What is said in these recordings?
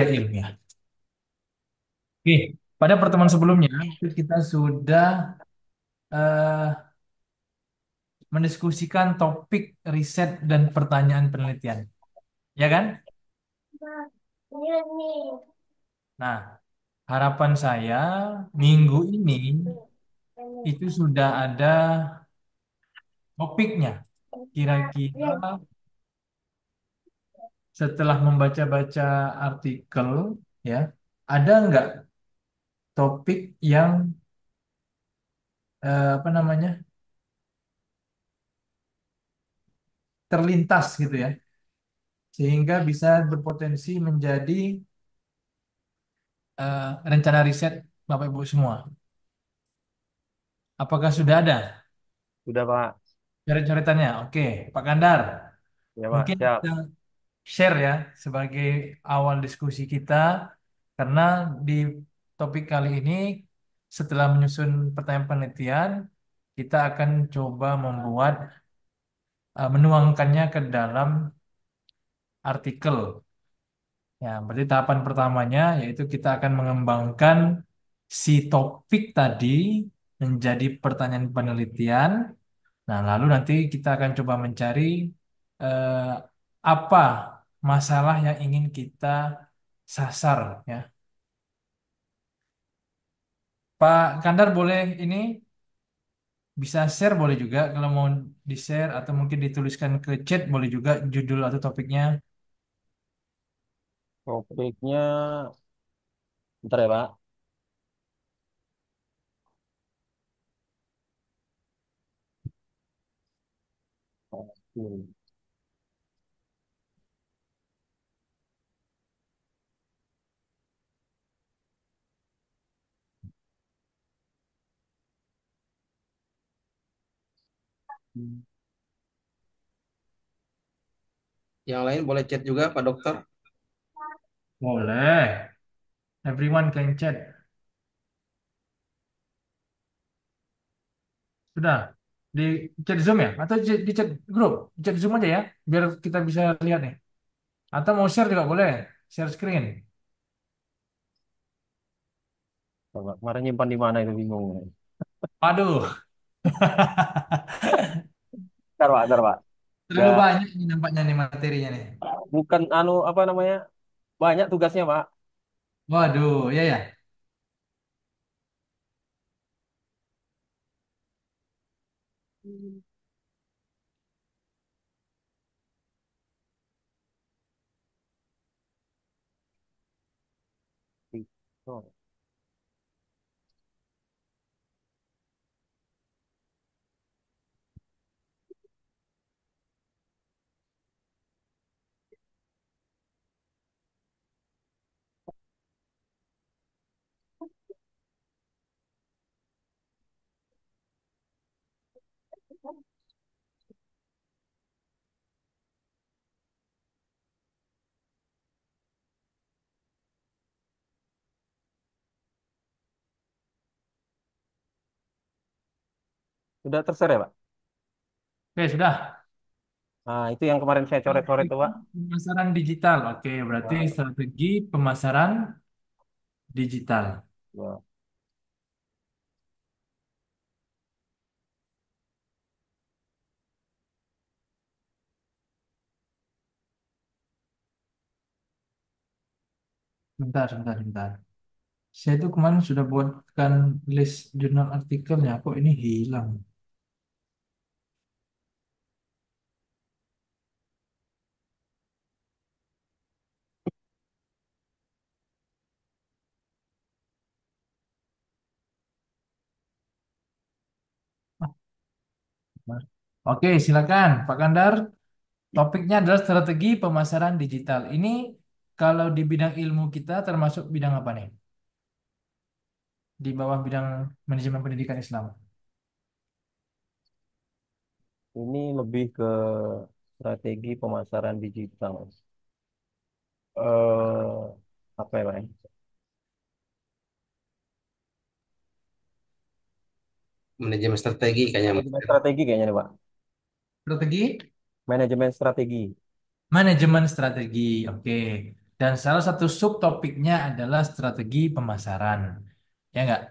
ilmiah. Oke, pada pertemuan sebelumnya itu kita sudah eh, mendiskusikan topik riset dan pertanyaan penelitian, ya kan? Nah, harapan saya minggu ini itu sudah ada topiknya. Kira-kira setelah membaca-baca artikel, ya, ada nggak topik yang apa namanya terlintas gitu ya, sehingga bisa berpotensi menjadi rencana riset Bapak Ibu semua. Apakah sudah ada Udah Pak, coret-coretannya? Oke, Pak Kandar, ya Pak, mungkin siap. kita share ya sebagai awal diskusi kita, karena di topik kali ini setelah menyusun pertanyaan penelitian, kita akan coba membuat menuangkannya ke dalam artikel. Ya, berarti tahapan pertamanya yaitu kita akan mengembangkan si topik tadi menjadi pertanyaan penelitian. Nah, lalu nanti kita akan coba mencari eh, apa masalah yang ingin kita sasar ya. Pak Kandar boleh ini bisa share boleh juga kalau mau di-share atau mungkin dituliskan ke chat boleh juga judul atau topiknya. Topiknya, bentar ya Pak. Yang lain boleh chat juga, Pak Dokter. Boleh. Everyone can chat. Sudah di chat Zoom ya atau di chat grup? Chat Zoom aja ya biar kita bisa lihat nih. Atau mau share juga boleh. Share screen. Pak, kemarin nyimpan di mana itu bingung. Waduh, Bentar Pak. terlalu Gak, banyak nih nampaknya nih materinya nih. bukan anu apa namanya, banyak tugasnya Pak. Waduh, ya ya. Oh, sudah terser ya Pak? Oke, sudah. Nah, itu yang kemarin saya coret-coret tuh Strategi Pak. pemasaran digital. Oke, berarti Nah, strategi pemasaran digital. ya. Bentar, bentar, bentar. Saya tuh kemarin sudah buatkan list jurnal artikelnya. Kok ini hilang? Oke, silakan Pak Kandar. Topiknya adalah strategi pemasaran digital. Ini kalau di bidang ilmu kita termasuk bidang apa nih? Di bawah bidang manajemen pendidikan Islam. Ini lebih ke strategi pemasaran digital. Apa ya Pak? Manajemen strategi kayaknya. Manajemen strategi kayaknya nih Pak. Strategi? Manajemen strategi. Manajemen strategi. Oke. Dan salah satu subtopiknya adalah strategi pemasaran. Ya enggak?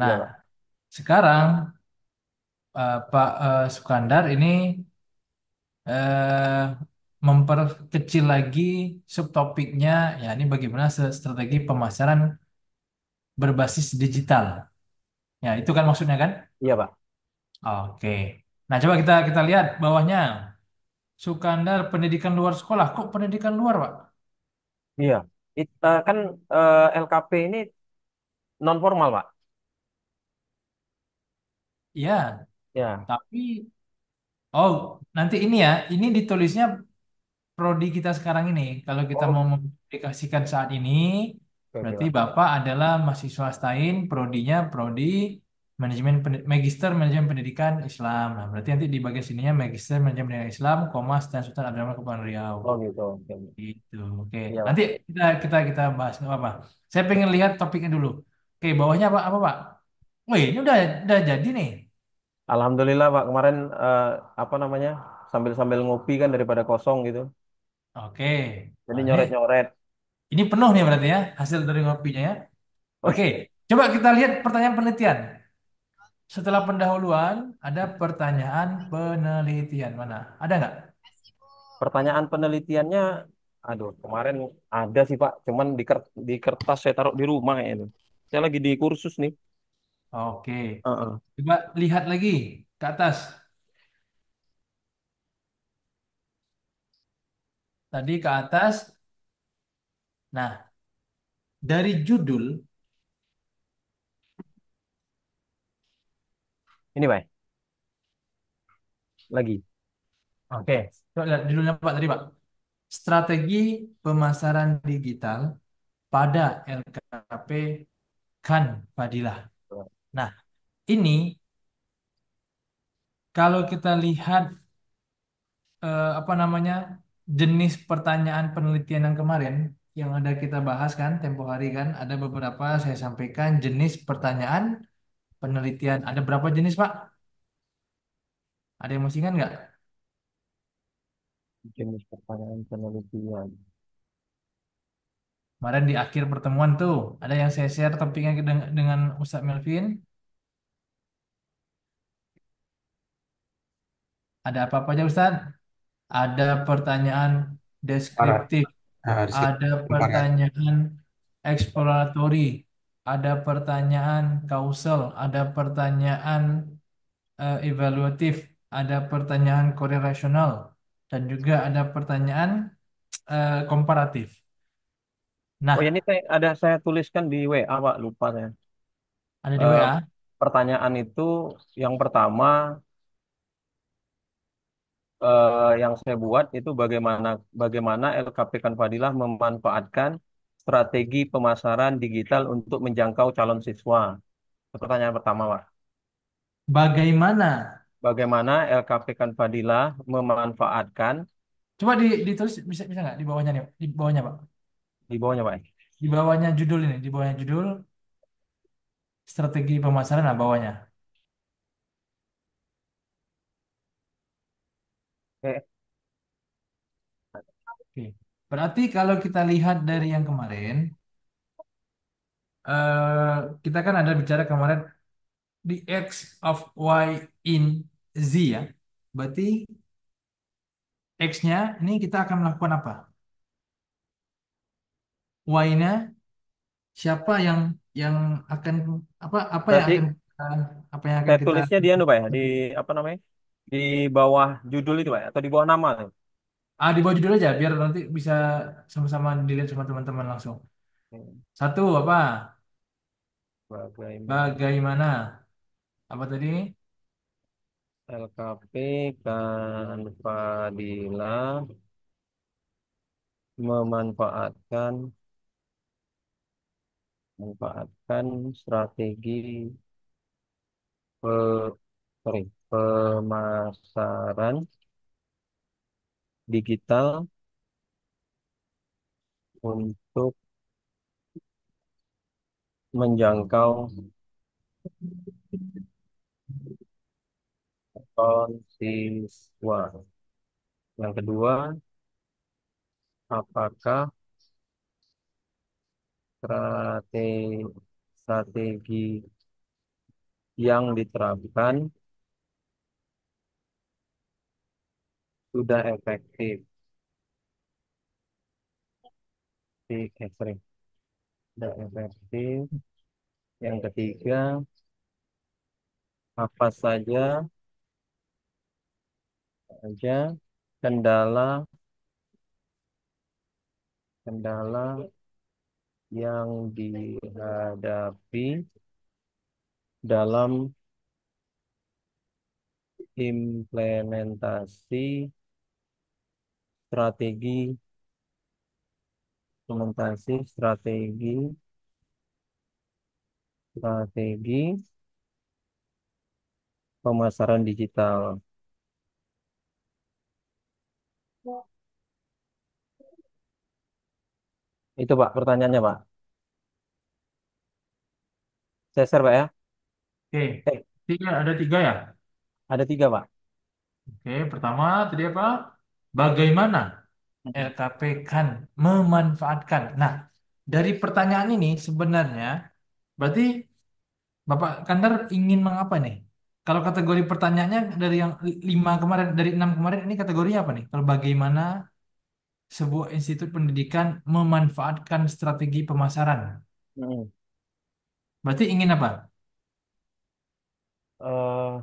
Nah, Iya, Pak. sekarang Pak Sukandar ini eh, memperkecil lagi subtopiknya, ya ini bagaimana strategi pemasaran berbasis digital. Ya, itu kan maksudnya kan? Iya, Pak. Oke. Nah, coba kita lihat bawahnya. Sukandar pendidikan luar sekolah. Kok pendidikan luar, Pak? Iya. Kan LKP ini non formal, Pak. Iya, Ya. tapi oh, nanti ini ya, ini ditulisnya prodi kita sekarang ini. Kalau kita Oh, mau mempublikasikan saat ini, oke, oke, berarti Pak. Bapak adalah mahasiswa STAIN, prodinya prodi Magister Manajemen Pendidikan Islam. Nah, berarti nanti di bagian sininya Magister Manajemen Pendidikan Islam, dan Sultan Abdurrahman Kepulauan Riau. Oh, gitu. Oke. Gitu. Oke. Iya, Nanti Pak. kita bahas nggak apa-apa. Saya pengen lihat topiknya dulu. Oke, bawahnya apa Pak? Wih, ini udah jadi nih. Alhamdulillah, Pak. Kemarin apa namanya? Sambil-sambil ngopi kan daripada kosong gitu. Oke. Jadi Wah, nyoret-nyoret. ini penuh nih berarti ya hasil dari ngopinya ya. Oke, coba kita lihat pertanyaan penelitian. Setelah pendahuluan, ada pertanyaan penelitian. Mana? Ada nggak? Pertanyaan penelitiannya, aduh, kemarin ada sih Pak, cuman di kertas saya taruh di rumah ya itu. Saya lagi di kursus nih. Oke. Heeh. Coba lihat lagi ke atas. Tadi ke atas. Nah, dari judul, Ini Pak, lagi. oke. Coba lihat judulnya Pak tadi Pak. Strategi pemasaran digital pada LKP Khan Fadilah. Nah, ini kalau kita lihat apa namanya jenis pertanyaan penelitian yang kemarin yang ada kita bahas kan tempo hari kan ada beberapa saya sampaikan jenis pertanyaan penelitian. Ada berapa jenis Pak? Ada yang masih ingat nggak? Jenis pertanyaan penelitian. Kemarin di akhir pertemuan tuh ada yang saya share topiknya dengan Ustadz Melvin. Ada apa-apa aja Ustadz? Ada pertanyaan Para deskriptif, ada Komparatif. pertanyaan eksploratory, ada pertanyaan kausal, ada pertanyaan evaluatif, ada pertanyaan korelasional, dan juga ada pertanyaan komparatif. Oh ya, Nah, ini saya tuliskan di WA Pak, lupa saya. ada di Eh, WA. Pertanyaan itu yang pertama yang saya buat itu bagaimana LKP Kanfadilah memanfaatkan strategi pemasaran digital untuk menjangkau calon siswa. Itu pertanyaan pertama, Pak. Bagaimana? Bagaimana LKP Kanfadilah memanfaatkan Coba ditulis bisa bisa nggak di bawahnya nih, di bawahnya Pak. di bawahnya, Pak? Di bawahnya judul ini, di bawahnya judul strategi pemasaran, nah bawahnya. Eh, Oke. Berarti kalau kita lihat dari yang kemarin, kita kan ada bicara kemarin di X of Y in Z ya. Berarti X-nya ini kita akan melakukan apa? Y-nya siapa yang akan apa yang Berarti akan apa yang akan saya kita tulisnya di anu, Pak ya, di apa namanya? Di bawah judul itu, Pak, atau di bawah nama tuh. di bawah judul aja biar nanti bisa sama-sama dilihat sama teman-teman langsung. Hmm. Satu apa? Bagaimana Bagaimana? Apa tadi? LKP Kanfadilah memanfaatkan memanfaatkan strategi pe- sorry, pemasaran digital untuk menjangkau siswa. Yang kedua, apakah strategi strategi yang diterapkan sudah efektif. Sorry, sudah efektif. Yang ketiga, apa saja kendala kendala yang dihadapi dalam implementasi strategi strategi strategi pemasaran digital. Itu Pak pertanyaannya Pak. Saya share Pak ya. Oke, Eh, ada tiga ya. ada tiga Pak. Oke, pertama tadi apa? Bagaimana Mm-mm. LKP kan memanfaatkan. Nah, dari pertanyaan ini sebenarnya berarti Bapak Kandar ingin mengapa nih? Kalau kategori pertanyaannya dari yang lima kemarin, dari enam kemarin ini kategorinya apa nih? Kalau bagaimana sebuah institut pendidikan memanfaatkan strategi pemasaran. Mm-mm. Berarti ingin apa? Eh,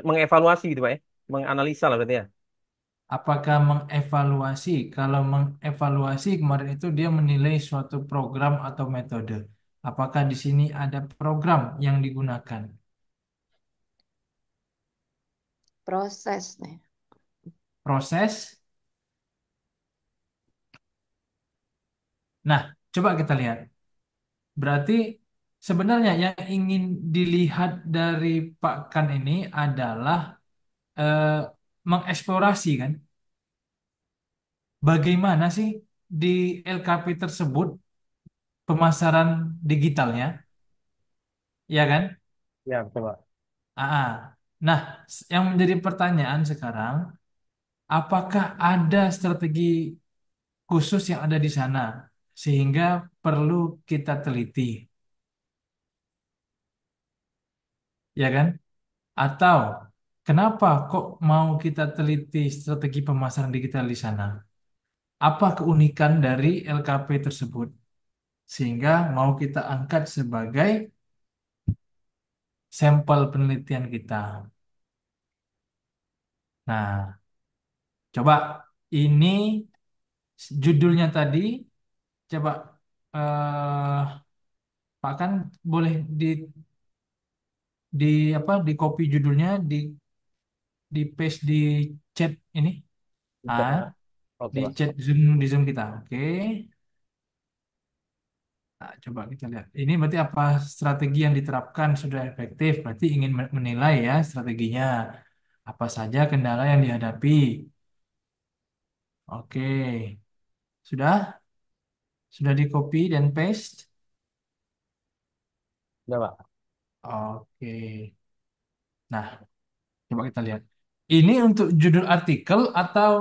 mengevaluasi gitu Pak ya. Menganalisa lah berarti ya. Apakah mengevaluasi? Kalau mengevaluasi kemarin itu dia menilai suatu program atau metode. Apakah di sini ada program yang digunakan? Proses nih. Proses. Nah, coba kita lihat. Berarti sebenarnya yang ingin dilihat dari Pak Kan ini adalah eh, mengeksplorasi kan, bagaimana sih di LKP tersebut pemasaran digitalnya, ya kan? Ya, betul Pak. Ah, nah, yang menjadi pertanyaan sekarang, apakah ada strategi khusus yang ada di sana sehingga perlu kita teliti, ya kan? Atau kenapa kok mau kita teliti strategi pemasaran digital di sana? Apa keunikan dari LKP tersebut sehingga mau kita angkat sebagai sampel penelitian kita? Nah, coba ini judulnya tadi, coba Pak kan boleh di apa di copy judulnya di paste di chat ini, Chat ah ya. Oke di Pak. chat Zoom kita, oke. Nah, coba kita lihat. Ini berarti apa strategi yang diterapkan sudah efektif? Berarti ingin menilai ya strateginya. Apa saja kendala yang dihadapi? Oke, sudah sudah di copy dan paste. Udah Pak. Oke. Nah, coba kita lihat. Ini untuk judul artikel atau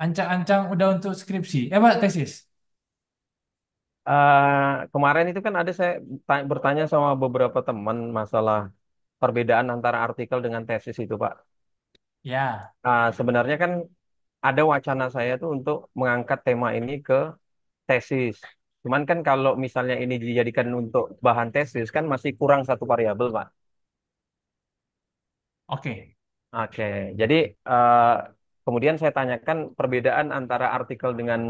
ancang-ancang udah untuk skripsi? Pak, tesis. Kemarin itu kan ada saya bertanya sama beberapa teman masalah perbedaan antara artikel dengan tesis itu Pak. Ya, Sebenarnya kan ada wacana saya tuh untuk mengangkat tema ini ke tesis. Cuman kan kalau misalnya ini dijadikan untuk bahan tesis kan masih kurang satu variabel, Pak. oke. Oke, jadi eh, kemudian saya tanyakan perbedaan antara artikel dengan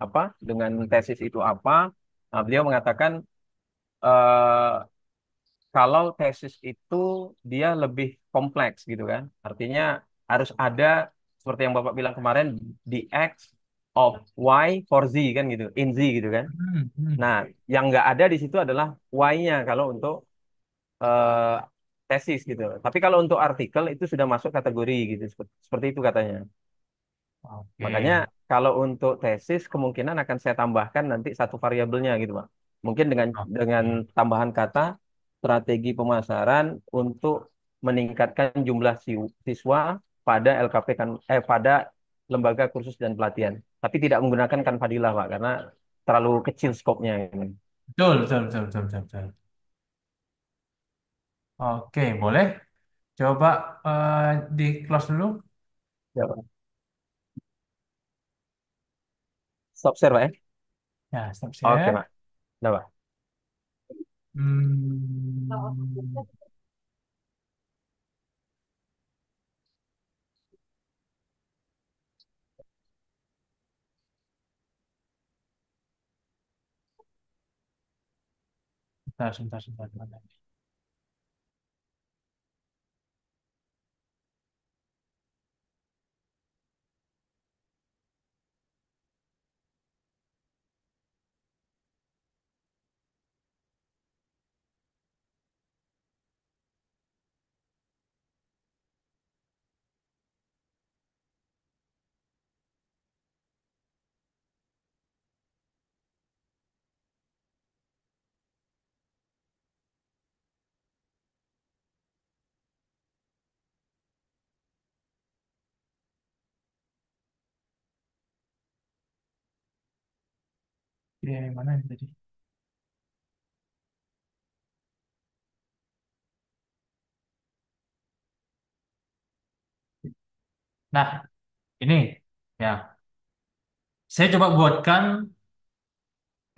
apa, dengan tesis itu apa. Nah, beliau mengatakan eh, kalau tesis itu dia lebih kompleks gitu kan. Artinya harus ada seperti yang Bapak bilang kemarin, the X of Y for Z kan gitu, in Z gitu kan. Nah, yang nggak ada di situ adalah why-nya kalau untuk eh, tesis gitu. Tapi kalau untuk artikel itu sudah masuk kategori gitu. Seperti itu katanya. Makanya Oke. kalau untuk tesis kemungkinan akan saya tambahkan nanti satu variabelnya gitu, Pak. Mungkin dengan Oke. tambahan kata strategi pemasaran untuk meningkatkan jumlah siswa pada pada lembaga kursus dan pelatihan. Tapi tidak menggunakan Kanvadila, Pak, karena terlalu kecil skopnya ini. Betul, betul, betul, betul, betul, betul. Oke, boleh. Coba di close dulu. Ya, Pak. Stop share, Pak, ya? Ya, stop Oke, share. Pak. Udah, Pak. Hmm, sebentar, sebentar, sebentar, sebentar. Oke, mana ini tadi? Nah, ini ya. Saya coba buatkan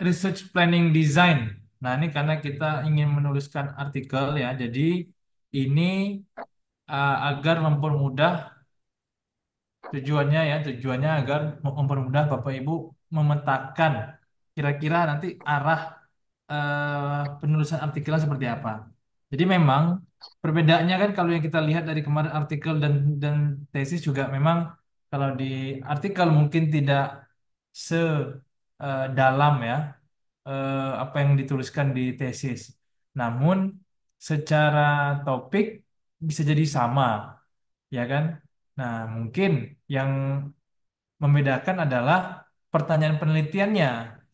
research planning design. Nah, ini karena kita ingin menuliskan artikel ya. Jadi ini agar mempermudah tujuannya agar mempermudah Bapak Ibu memetakan kira-kira nanti arah penulisan artikelnya seperti apa. Jadi memang perbedaannya kan kalau yang kita lihat dari kemarin artikel dan tesis juga memang kalau di artikel mungkin tidak sedalam ya apa yang dituliskan di tesis. Namun secara topik bisa jadi sama, ya kan? Nah, mungkin yang membedakan adalah pertanyaan penelitiannya.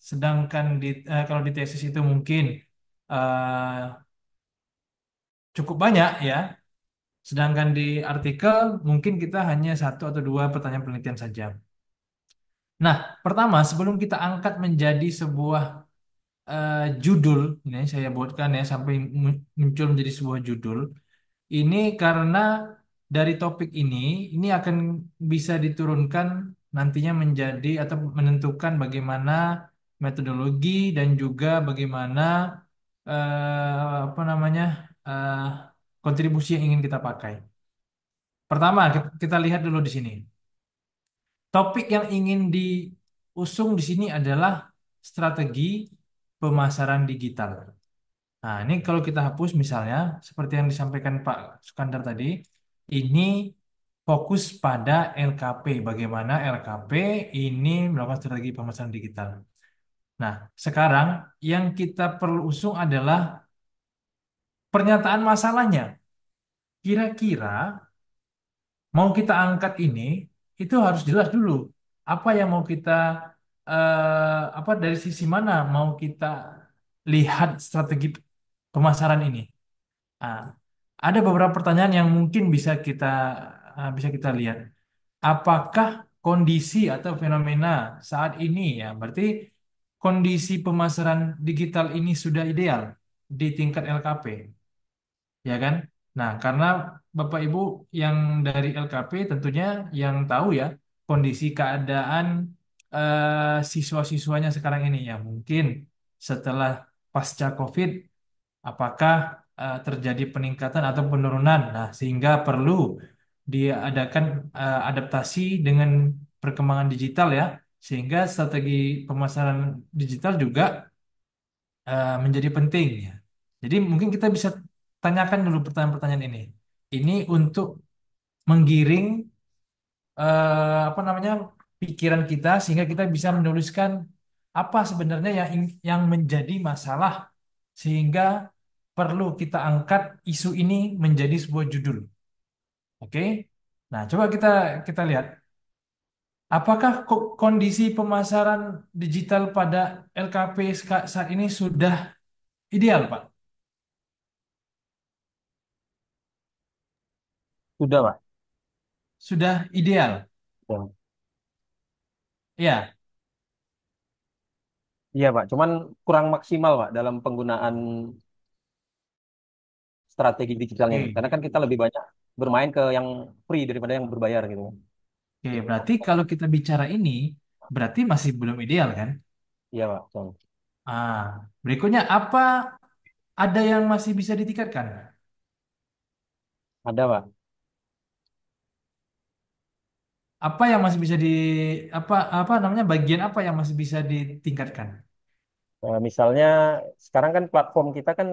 Sedangkan kalau di tesis itu mungkin eh, cukup banyak ya. Sedangkan di artikel mungkin kita hanya satu atau dua pertanyaan penelitian saja. Nah, pertama sebelum kita angkat menjadi sebuah judul, ini saya buatkan ya sampai muncul menjadi sebuah judul. Ini karena dari topik ini akan bisa diturunkan nantinya menjadi atau menentukan bagaimana metodologi dan juga bagaimana apa namanya eh, kontribusi yang ingin kita pakai. Pertama, kita lihat dulu di sini. Topik yang ingin diusung di sini adalah strategi pemasaran digital. Nah, ini kalau kita hapus misalnya, seperti yang disampaikan Pak Sukandar tadi, ini fokus pada LKP. Bagaimana LKP ini melakukan strategi pemasaran digital. Nah, sekarang yang kita perlu usung adalah pernyataan masalahnya. Kira-kira mau kita angkat ini, itu harus jelas dulu. Apa yang mau kita, apa dari sisi mana mau kita lihat strategi pemasaran ini. Nah, ada beberapa pertanyaan yang mungkin bisa kita lihat. Apakah kondisi atau fenomena saat ini ya, berarti kondisi pemasaran digital ini sudah ideal di tingkat LKP, ya kan? Nah, karena Bapak Ibu yang dari LKP tentunya yang tahu ya kondisi keadaan siswa-siswanya sekarang ini ya, mungkin setelah pasca COVID apakah terjadi peningkatan atau penurunan. Nah, sehingga perlu diadakan adaptasi dengan perkembangan digital ya, sehingga strategi pemasaran digital juga menjadi penting ya. Jadi mungkin kita bisa tanyakan dulu pertanyaan-pertanyaan ini. Ini untuk menggiring apa namanya pikiran kita sehingga kita bisa menuliskan apa sebenarnya yang menjadi masalah sehingga perlu kita angkat isu ini menjadi sebuah judul. Oke? Nah, coba kita lihat apakah kondisi pemasaran digital pada LKP saat ini sudah ideal, Pak? Sudah, Pak. Sudah ideal. Ya. Ya. Iya Pak, cuman kurang maksimal Pak dalam penggunaan strategi digitalnya itu. Oke, Karena kan kita lebih banyak bermain ke yang free daripada yang berbayar gitu. oke. Berarti kalau kita bicara ini, berarti masih belum ideal kan? Iya Pak, betul. Ah, berikutnya apa ada yang masih bisa ditingkatkan? Ada Pak. Apa yang masih bisa di apa apa namanya bagian apa yang masih bisa ditingkatkan? Misalnya sekarang kan platform kita kan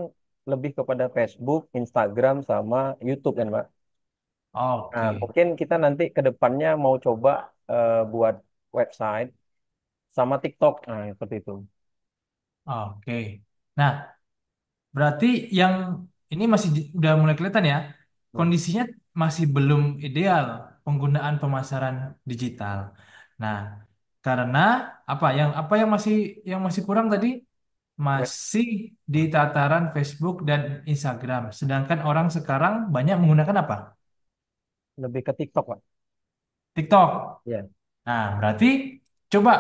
lebih kepada Facebook, Instagram, sama YouTube kan Pak. Nah, Oke, mungkin kita nanti ke depannya mau coba buat website sama TikTok. Nah, seperti itu. oke. Nah, berarti yang ini masih udah mulai kelihatan ya, Hmm. kondisinya masih belum ideal penggunaan pemasaran digital. Nah, karena apa yang masih kurang tadi? Web Masih di tataran Facebook dan Instagram. Sedangkan orang sekarang banyak menggunakan apa? lebih ke TikTok Pak. TikTok. Iya, Nah, berarti coba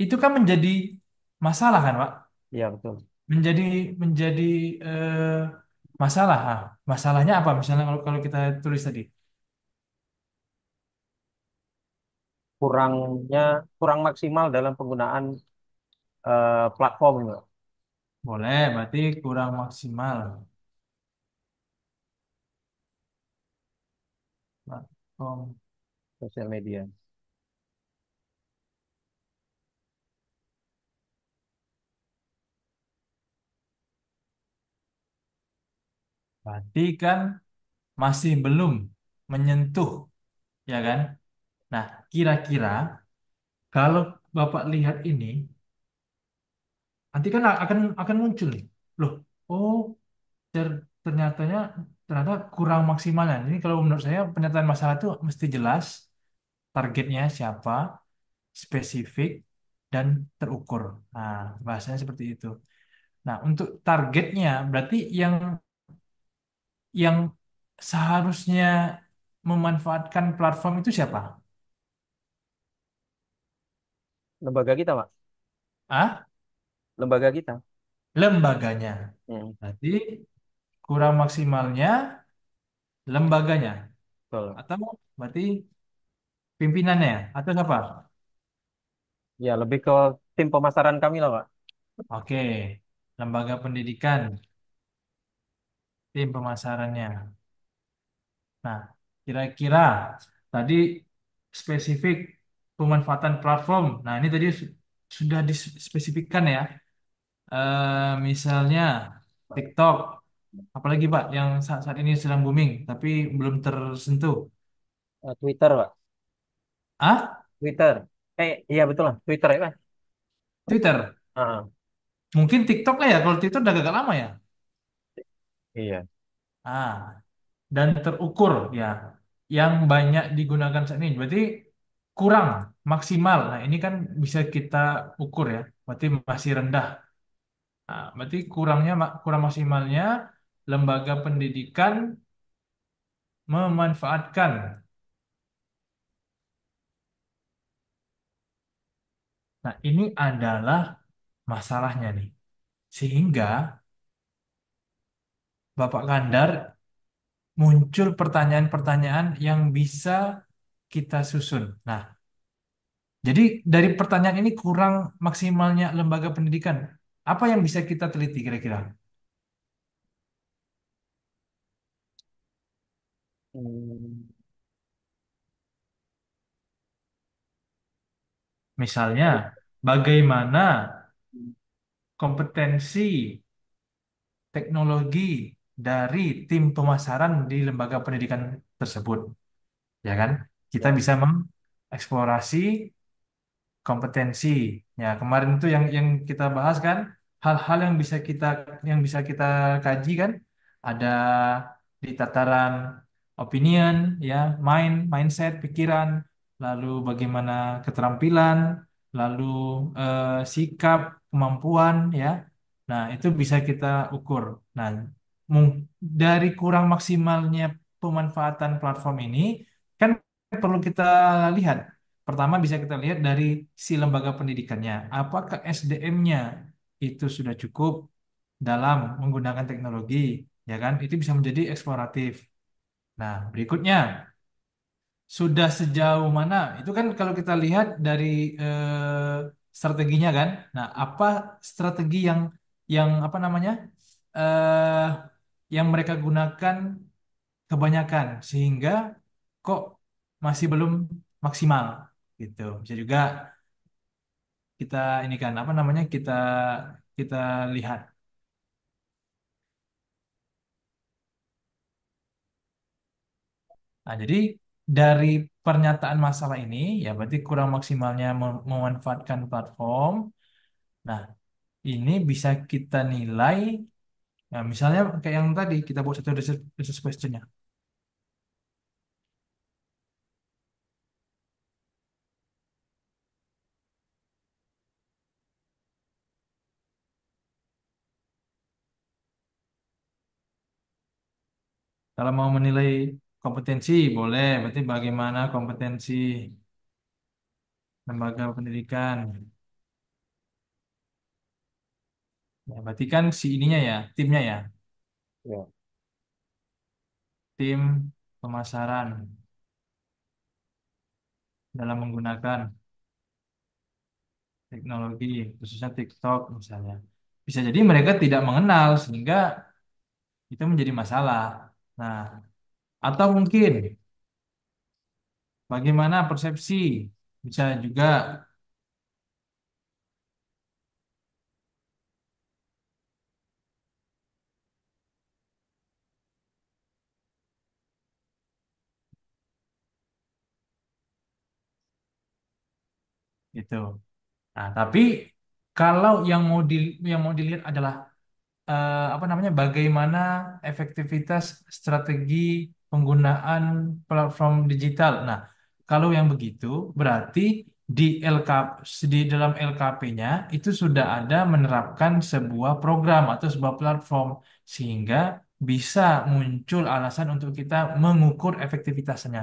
itu kan menjadi masalah kan, Pak? iya betul. Menjadi menjadi eh, masalah. Ah, masalahnya apa? Misalnya kalau kita tulis tadi, Kurangnya kurang maksimal dalam penggunaan platform ini Pak. boleh, berarti kurang maksimal. Platform. Sosial media. Berarti kan masih belum menyentuh, ya kan? Nah, kira-kira kalau Bapak lihat ini, nanti kan akan muncul nih. Loh, oh ternyatanya ternyata kurang maksimalnya. Ini kalau menurut saya pernyataan masalah itu mesti jelas, targetnya siapa, spesifik, dan terukur. Nah, bahasanya seperti itu. Nah, untuk targetnya berarti yang seharusnya memanfaatkan platform itu siapa? Lembaga kita Pak. Ah, Lembaga kita. lembaganya. Hmm, Berarti kurang maksimalnya lembaganya. betul. Atau berarti pimpinannya atau siapa? Ya, lebih ke tim pemasaran kami lah Pak. Oke, lembaga pendidikan, tim pemasarannya. Nah, kira-kira tadi spesifik pemanfaatan platform. Nah, ini tadi sudah dispesifikkan ya. Misalnya TikTok, apalagi Pak yang saat ini sedang booming tapi belum tersentuh. Twitter Pak. Ah, Twitter. Iya betul lah. Twitter ya Pak. Twitter. Ah, Mungkin TikTok lah ya. Kalau TikTok udah agak lama ya. iya. Ah, dan terukur ya. Yang banyak digunakan saat ini. Berarti kurang maksimal. Nah, ini kan bisa kita ukur ya. Berarti masih rendah. Nah, berarti kurang maksimalnya lembaga pendidikan memanfaatkan. Nah, ini adalah masalahnya nih. Sehingga Bapak Kandar muncul pertanyaan-pertanyaan yang bisa kita susun. Nah, jadi dari pertanyaan ini kurang maksimalnya lembaga pendidikan. Apa yang bisa kita teliti kira-kira? Hmm, Misalnya, bagaimana kompetensi teknologi dari tim pemasaran di lembaga pendidikan tersebut, ya kan? Kita ya. bisa mengeksplorasi kompetensi. Ya, kemarin itu yang kita bahas kan hal-hal yang bisa kita kaji kan ada di tataran opinion ya, mindset, pikiran, lalu bagaimana keterampilan, lalu sikap, kemampuan ya. Nah, itu bisa kita ukur. Nah, dari kurang maksimalnya pemanfaatan platform ini kan perlu kita lihat pertama bisa kita lihat dari si lembaga pendidikannya. Apakah SDM-nya itu sudah cukup dalam menggunakan teknologi, ya kan? Itu bisa menjadi eksploratif. Nah, berikutnya sudah sejauh mana? Itu kan kalau kita lihat dari strateginya kan. Nah, apa strategi yang apa namanya? eh yang mereka gunakan kebanyakan sehingga kok masih belum maksimal gitu. Bisa juga kita ini kan apa namanya? Kita lihat. Nah, jadi dari pernyataan masalah ini ya berarti kurang maksimalnya memanfaatkan platform. Nah, ini bisa kita nilai, nah, misalnya kayak yang tadi kita buat satu research questionnya. Kalau mau menilai kompetensi boleh, berarti bagaimana kompetensi lembaga pendidikan. Ya, berarti kan si ininya ya, timnya ya, Ya, tim pemasaran dalam menggunakan teknologi, khususnya TikTok misalnya. Bisa jadi mereka tidak mengenal sehingga itu menjadi masalah. Nah, atau mungkin bagaimana persepsi bisa juga gitu. Nah, tapi kalau yang mau dilihat adalah apa namanya bagaimana efektivitas strategi penggunaan platform digital. Nah, kalau yang begitu berarti di di dalam LKP-nya itu sudah ada menerapkan sebuah program atau sebuah platform sehingga bisa muncul alasan untuk kita mengukur efektivitasnya.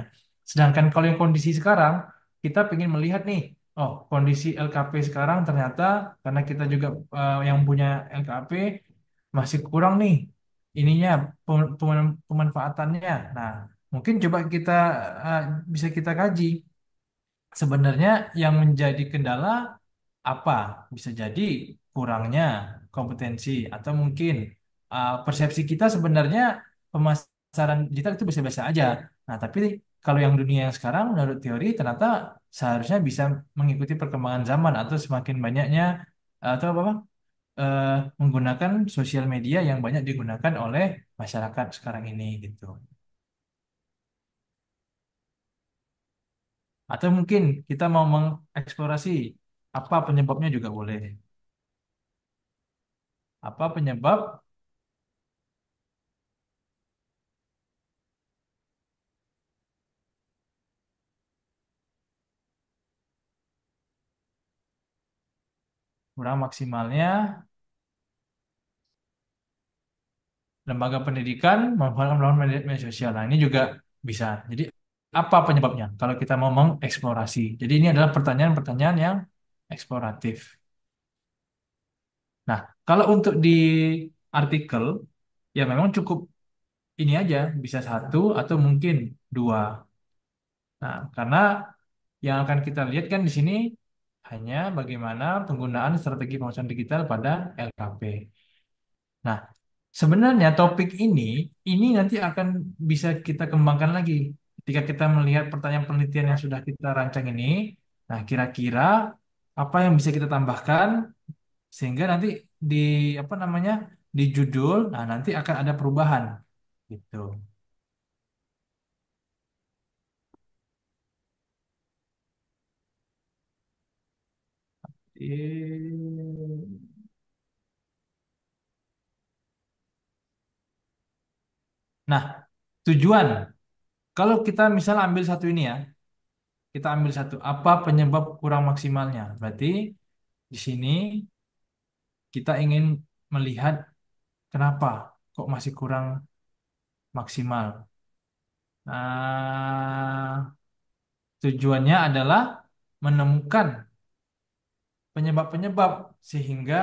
Sedangkan kalau yang kondisi sekarang kita ingin melihat nih, oh kondisi LKP sekarang ternyata karena kita juga yang punya LKP masih kurang nih ininya pemanfaatannya. Nah, mungkin coba kita eh, bisa kita kaji sebenarnya yang menjadi kendala apa? Bisa jadi kurangnya kompetensi atau mungkin persepsi kita sebenarnya pemasaran digital itu biasa-biasa aja. Nah, tapi kalau yang dunia yang sekarang menurut teori ternyata seharusnya bisa mengikuti perkembangan zaman atau semakin banyaknya atau apa? eh, menggunakan sosial media yang banyak digunakan oleh masyarakat sekarang ini gitu. Atau mungkin kita mau mengeksplorasi apa penyebabnya juga boleh. Apa penyebab kurang maksimalnya lembaga pendidikan melakukan media sosial. Nah, ini juga bisa. Jadi apa penyebabnya kalau kita mau mengeksplorasi? Jadi ini adalah pertanyaan-pertanyaan yang eksploratif. Nah, kalau untuk di artikel ya memang cukup ini aja bisa satu atau mungkin dua. Nah, karena yang akan kita lihat kan di sini hanya bagaimana penggunaan strategi pemasaran digital pada LKP. Nah, sebenarnya topik ini nanti akan bisa kita kembangkan lagi ketika kita melihat pertanyaan penelitian yang sudah kita rancang ini. Nah, kira-kira apa yang bisa kita tambahkan sehingga nanti di apa namanya di judul, nah nanti akan ada perubahan gitu. Nah, tujuan kalau kita misal ambil satu ini ya, kita ambil satu apa penyebab kurang maksimalnya. Berarti di sini kita ingin melihat kenapa kok masih kurang maksimal. Nah, tujuannya adalah menemukan penyebab-penyebab sehingga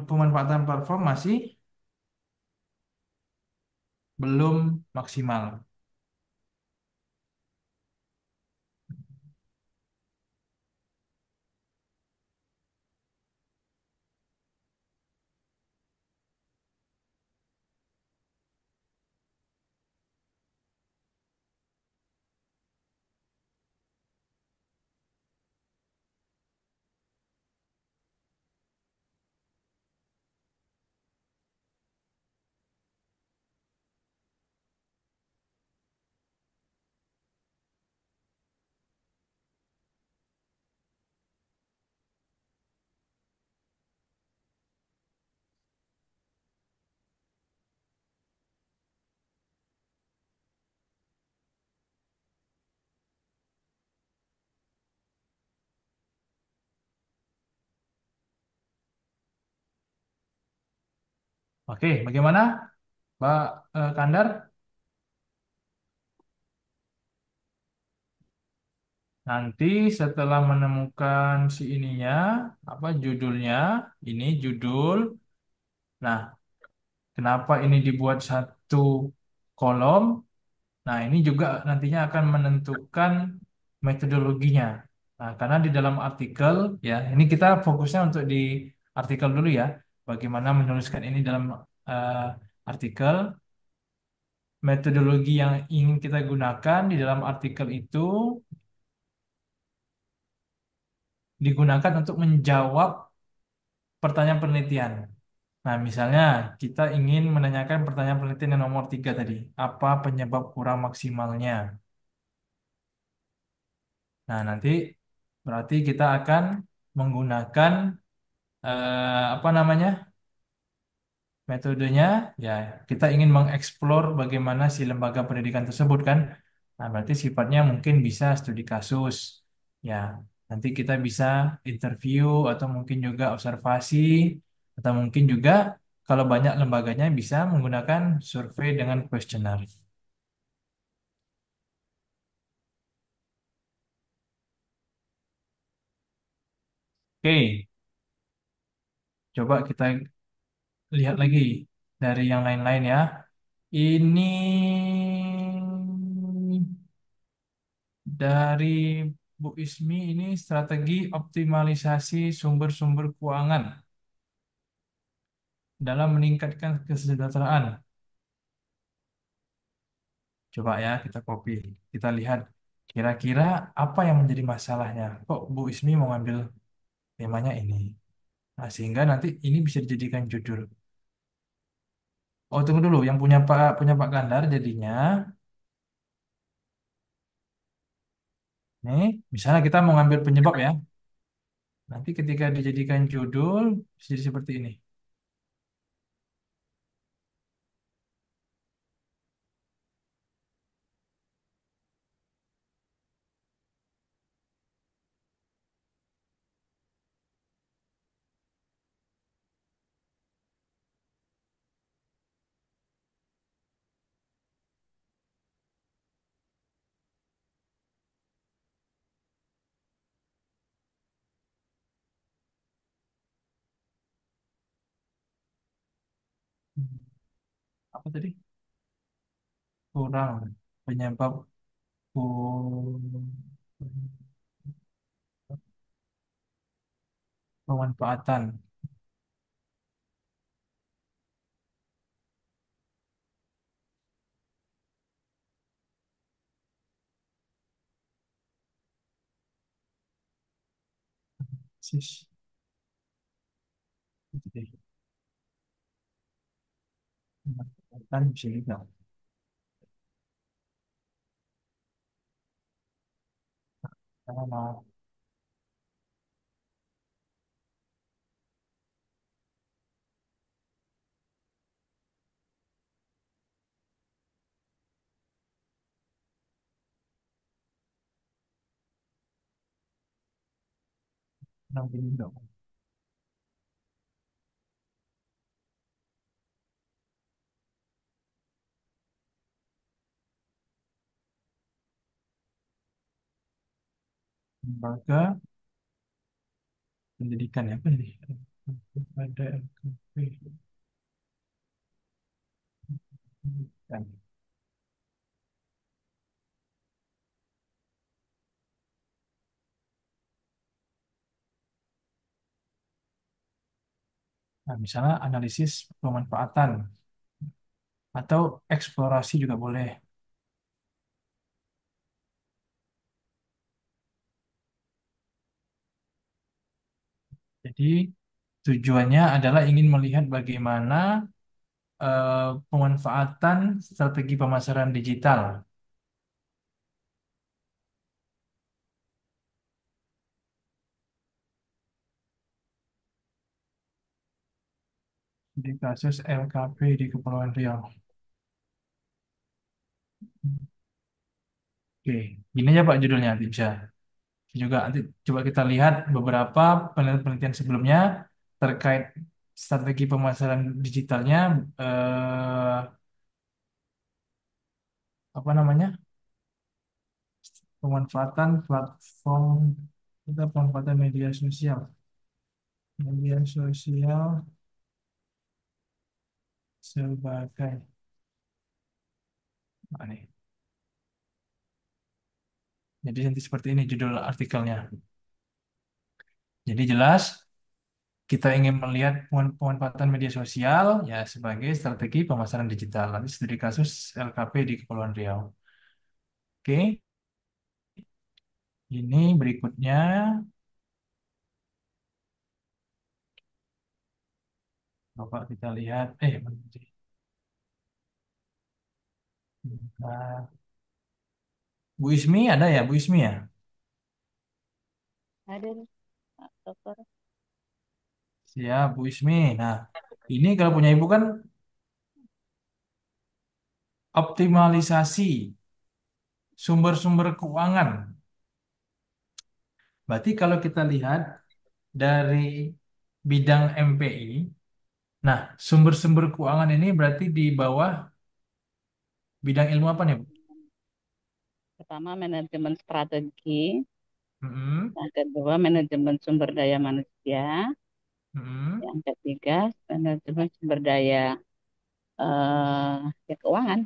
pemanfaatan platform masih belum maksimal. Oke, bagaimana, Pak Kandar? Nanti setelah menemukan si ininya, apa judulnya? Ini judul. Nah, kenapa ini dibuat satu kolom? Nah, ini juga nantinya akan menentukan metodologinya. Nah, karena di dalam artikel, ya, ini kita fokusnya untuk di artikel dulu ya. Bagaimana menuliskan ini dalam eh, artikel, metodologi yang ingin kita gunakan di dalam artikel itu digunakan untuk menjawab pertanyaan penelitian. Nah, misalnya kita ingin menanyakan pertanyaan penelitian yang nomor 3 tadi. Apa penyebab kurang maksimalnya? Nah, nanti berarti kita akan menggunakan apa namanya metodenya. Ya, kita ingin mengeksplor bagaimana si lembaga pendidikan tersebut kan. Nah, berarti sifatnya mungkin bisa studi kasus. Ya, nanti kita bisa interview atau mungkin juga observasi atau mungkin juga kalau banyak lembaganya bisa menggunakan survei dengan kuesioner. Oke, coba kita lihat lagi dari yang lain-lain ya. Ini dari Bu Ismi, ini strategi optimalisasi sumber-sumber keuangan dalam meningkatkan kesejahteraan. Coba ya kita copy, kita lihat kira-kira apa yang menjadi masalahnya. Kok Bu Ismi mau ngambil temanya ini? Nah, sehingga nanti ini bisa dijadikan judul. Oh, tunggu dulu, yang punya Pak Gandar jadinya. Nih, misalnya kita mau ngambil penyebab ya. Nanti ketika dijadikan judul bisa jadi seperti ini. Apa tadi? Kurang penyebab pemanfaatan sis. Jadi, pemanfaatan bisa juga. Karena mau menang ini dong. lembaga pendidikan ya apa ini? Ada LKP. Nah, misalnya analisis pemanfaatan atau eksplorasi juga boleh. Jadi tujuannya adalah ingin melihat bagaimana pemanfaatan strategi pemasaran digital. Di kasus LKP di Kepulauan Riau. Oke, gini aja Pak judulnya nanti bisa. Juga nanti coba kita lihat beberapa penelitian-penelitian sebelumnya terkait strategi pemasaran digitalnya, eh, apa namanya, pemanfaatan platform kita pemanfaatan media sosial sebagai apa nih? Jadi nanti seperti ini judul artikelnya. Jadi jelas kita ingin melihat pemanfaatan media sosial ya sebagai strategi pemasaran digital. Nanti studi kasus LKP di Kepulauan Riau. Oke, ini berikutnya. Coba kita lihat. Mana sih? Nah, Bu Ismi ada ya, Bu Ismi ya? Ada nih, Pak Dokter. Siap, Bu Ismi. Nah, ini kalau punya Ibu kan optimalisasi sumber-sumber keuangan. Berarti kalau kita lihat dari bidang MPI, nah sumber-sumber keuangan ini berarti di bawah bidang ilmu apa nih, Bu? Pertama, manajemen strategi. Mm-mm, Yang kedua, manajemen sumber daya manusia. mm-mm. Yang ketiga, manajemen sumber daya ya, keuangan.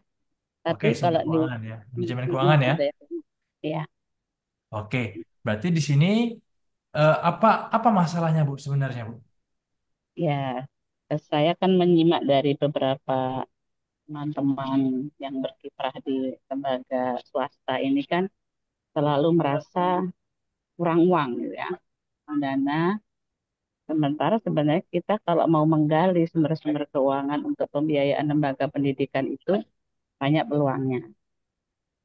Oke, Tapi sumber kalau di keuangan ya. Manajemen keuangan ya. sumber daya keuangan, ya, Oke, berarti di sini apa apa masalahnya, Bu, sebenarnya, Bu? ya, saya kan menyimak dari beberapa teman-teman yang berkiprah di lembaga swasta ini kan selalu merasa kurang uang gitu ya, kurang dana. Sementara sebenarnya kita kalau mau menggali sumber-sumber keuangan untuk pembiayaan lembaga pendidikan itu banyak peluangnya.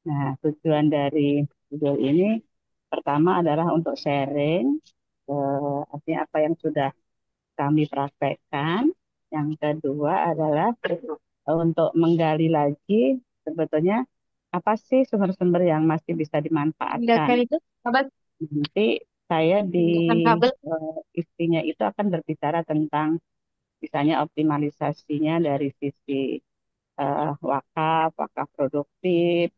Nah, tujuan dari video ini pertama adalah untuk sharing, artinya apa yang sudah kami praktekkan. Yang kedua adalah untuk menggali lagi sebetulnya apa sih sumber-sumber yang masih bisa dimanfaatkan. Itu apa? Nanti saya di istrinya itu akan berbicara tentang misalnya optimalisasinya dari sisi wakaf, wakaf produktif.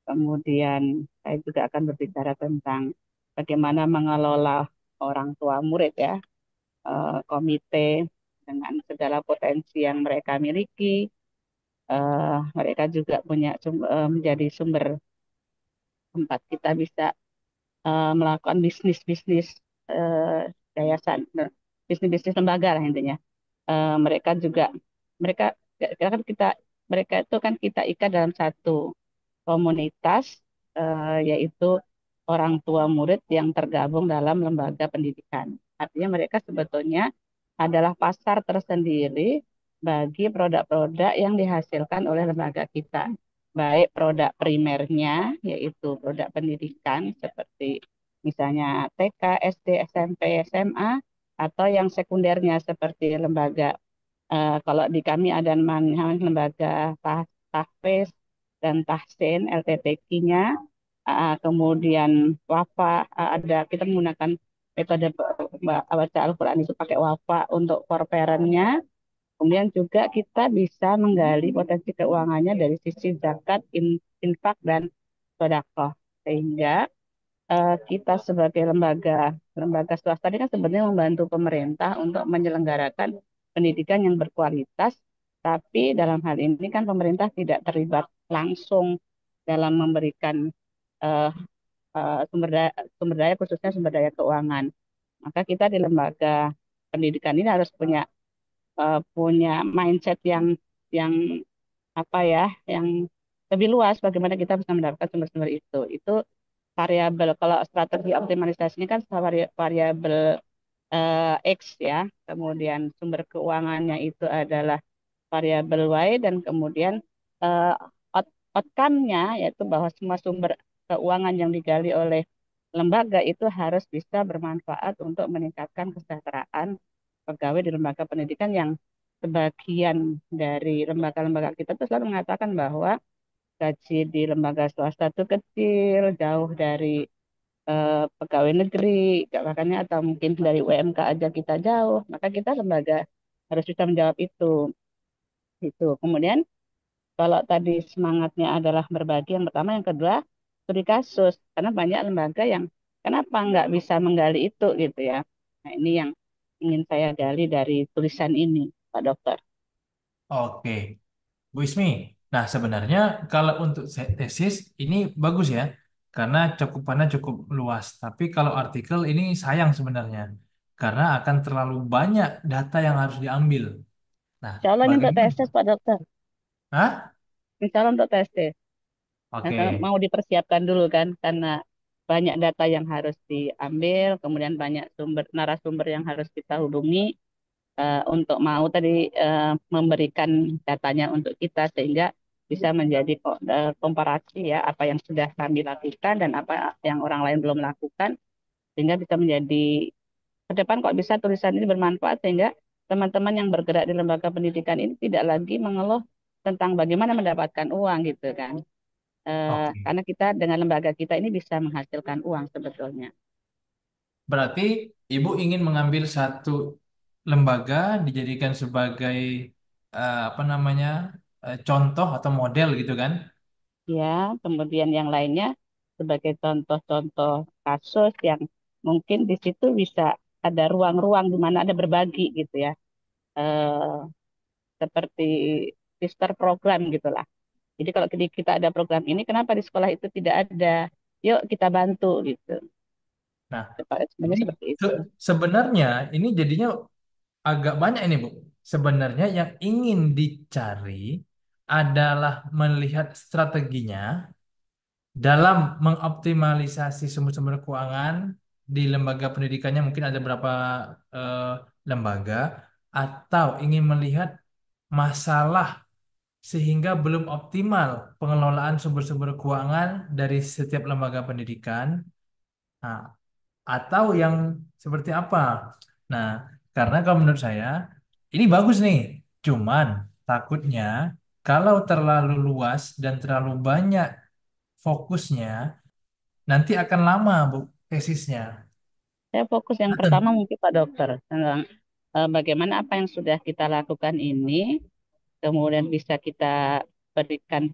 Kemudian saya juga akan berbicara tentang bagaimana mengelola orang tua murid ya, komite dengan segala potensi yang mereka miliki. Mereka juga punya menjadi sumber tempat kita bisa melakukan bisnis-bisnis yayasan, bisnis-bisnis lembaga lah intinya. Mereka juga mereka kan kita mereka itu kan kita ikat dalam satu komunitas, yaitu orang tua murid yang tergabung dalam lembaga pendidikan. Artinya mereka sebetulnya adalah pasar tersendiri bagi produk-produk yang dihasilkan oleh lembaga kita. Baik produk primernya, yaitu produk pendidikan seperti misalnya TK, SD, SMP, SMA, atau yang sekundernya seperti lembaga. Kalau di kami ada namanya lembaga Tahfiz dan Tahsin LTTQ-nya, kemudian Wafa, ada kita menggunakan metode baca Al-Quran itu pakai Wafa untuk core parent-nya. Kemudian juga kita bisa menggali potensi keuangannya dari sisi zakat, infak, dan sedekah. Sehingga kita sebagai lembaga lembaga swasta ini kan sebenarnya membantu pemerintah untuk menyelenggarakan pendidikan yang berkualitas, tapi dalam hal ini kan pemerintah tidak terlibat langsung dalam memberikan eh, sumber daya khususnya sumber daya keuangan. Maka kita di lembaga pendidikan ini harus punya mindset yang apa ya, yang lebih luas bagaimana kita bisa mendapatkan sumber-sumber itu. Itu variabel kalau strategi optimalisasi ini kan variabel X ya. Kemudian sumber keuangannya itu adalah variabel Y dan kemudian eh, outcome-nya yaitu bahwa semua sumber keuangan yang digali oleh lembaga itu harus bisa bermanfaat untuk meningkatkan kesejahteraan pegawai di lembaga pendidikan yang sebagian dari lembaga-lembaga kita itu selalu mengatakan bahwa gaji di lembaga swasta itu kecil, jauh dari pegawai negeri, makanya atau mungkin dari UMK aja kita jauh, maka kita lembaga harus bisa menjawab itu. Kemudian kalau tadi semangatnya adalah berbagi, yang pertama, yang kedua studi kasus, karena banyak lembaga yang kenapa nggak bisa menggali itu gitu ya. Nah ini yang ingin saya gali dari tulisan ini, Pak Dokter. Oke, Bu Ismi. Nah, sebenarnya kalau untuk tesis ini bagus ya, karena cakupannya cukup luas. Tapi kalau artikel ini sayang sebenarnya, karena akan terlalu banyak data yang harus diambil. Nah, Insya Allah ini untuk bagaimana? tesis Pak Dokter. Hah? Insya Allah untuk tesis. Nah, Oke, kalau mau dipersiapkan dulu kan, karena banyak data yang harus diambil, kemudian banyak narasumber yang harus kita hubungi untuk mau tadi memberikan datanya untuk kita sehingga bisa menjadi komparasi ya apa yang sudah kami lakukan dan apa yang orang lain belum lakukan sehingga bisa menjadi ke depan kok bisa tulisan ini bermanfaat sehingga teman-teman yang bergerak di lembaga pendidikan ini tidak lagi mengeluh tentang bagaimana mendapatkan uang gitu kan. oke. Karena kita dengan lembaga kita ini bisa menghasilkan uang sebetulnya. Berarti Ibu ingin mengambil satu lembaga dijadikan sebagai apa namanya contoh atau model gitu kan? Ya, kemudian yang lainnya sebagai contoh-contoh kasus yang mungkin di situ bisa ada ruang-ruang di mana ada berbagi gitu ya. Eh, Seperti sister program gitulah. Jadi kalau kita ada program ini, kenapa di sekolah itu tidak ada? Yuk kita bantu gitu. Nah, Sebenarnya jadi seperti itu. sebenarnya ini jadinya agak banyak ini, Bu. Sebenarnya yang ingin dicari adalah melihat strateginya dalam mengoptimalisasi sumber-sumber keuangan di lembaga pendidikannya mungkin ada berapa eh, lembaga atau ingin melihat masalah sehingga belum optimal pengelolaan sumber-sumber keuangan dari setiap lembaga pendidikan. Nah, atau yang seperti apa? Nah, karena kalau menurut saya ini bagus nih. Cuman takutnya kalau terlalu luas dan terlalu banyak fokusnya nanti akan lama Bu tesisnya. Saya fokus yang Nah, pertama mungkin Pak Dokter tentang bagaimana apa yang sudah kita lakukan ini kemudian bisa kita berikan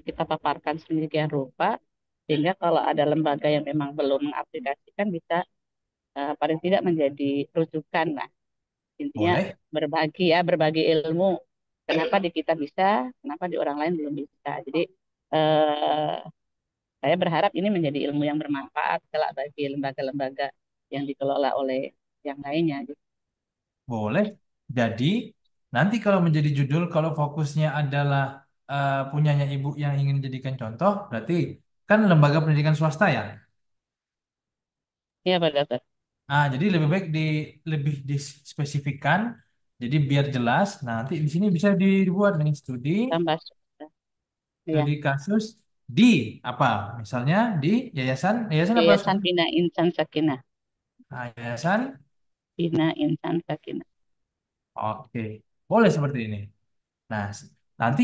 kita paparkan sedemikian rupa sehingga kalau ada lembaga yang memang belum mengaplikasikan bisa paling tidak menjadi rujukan lah intinya boleh, berbagi ya berbagi ilmu kenapa di kita bisa kenapa di orang lain belum bisa jadi eh, saya berharap ini menjadi ilmu yang bermanfaat kelak bagi lembaga-lembaga yang dikelola oleh yang lainnya gitu. boleh. Jadi nanti kalau menjadi judul, kalau fokusnya adalah punyanya ibu yang ingin jadikan contoh, berarti kan lembaga pendidikan swasta ya. Iya Pak Dokter Ah, jadi lebih baik lebih dispesifikkan. Jadi biar jelas. Nah, nanti di sini bisa dibuat nih tambah ya studi kasus di apa? Misalnya di yayasan, yayasan apa Yayasan sekarang? Bina Insan Sakinah Ah, yayasan. Bina Insan Sakinah. Oke, boleh seperti ini. Nah, nanti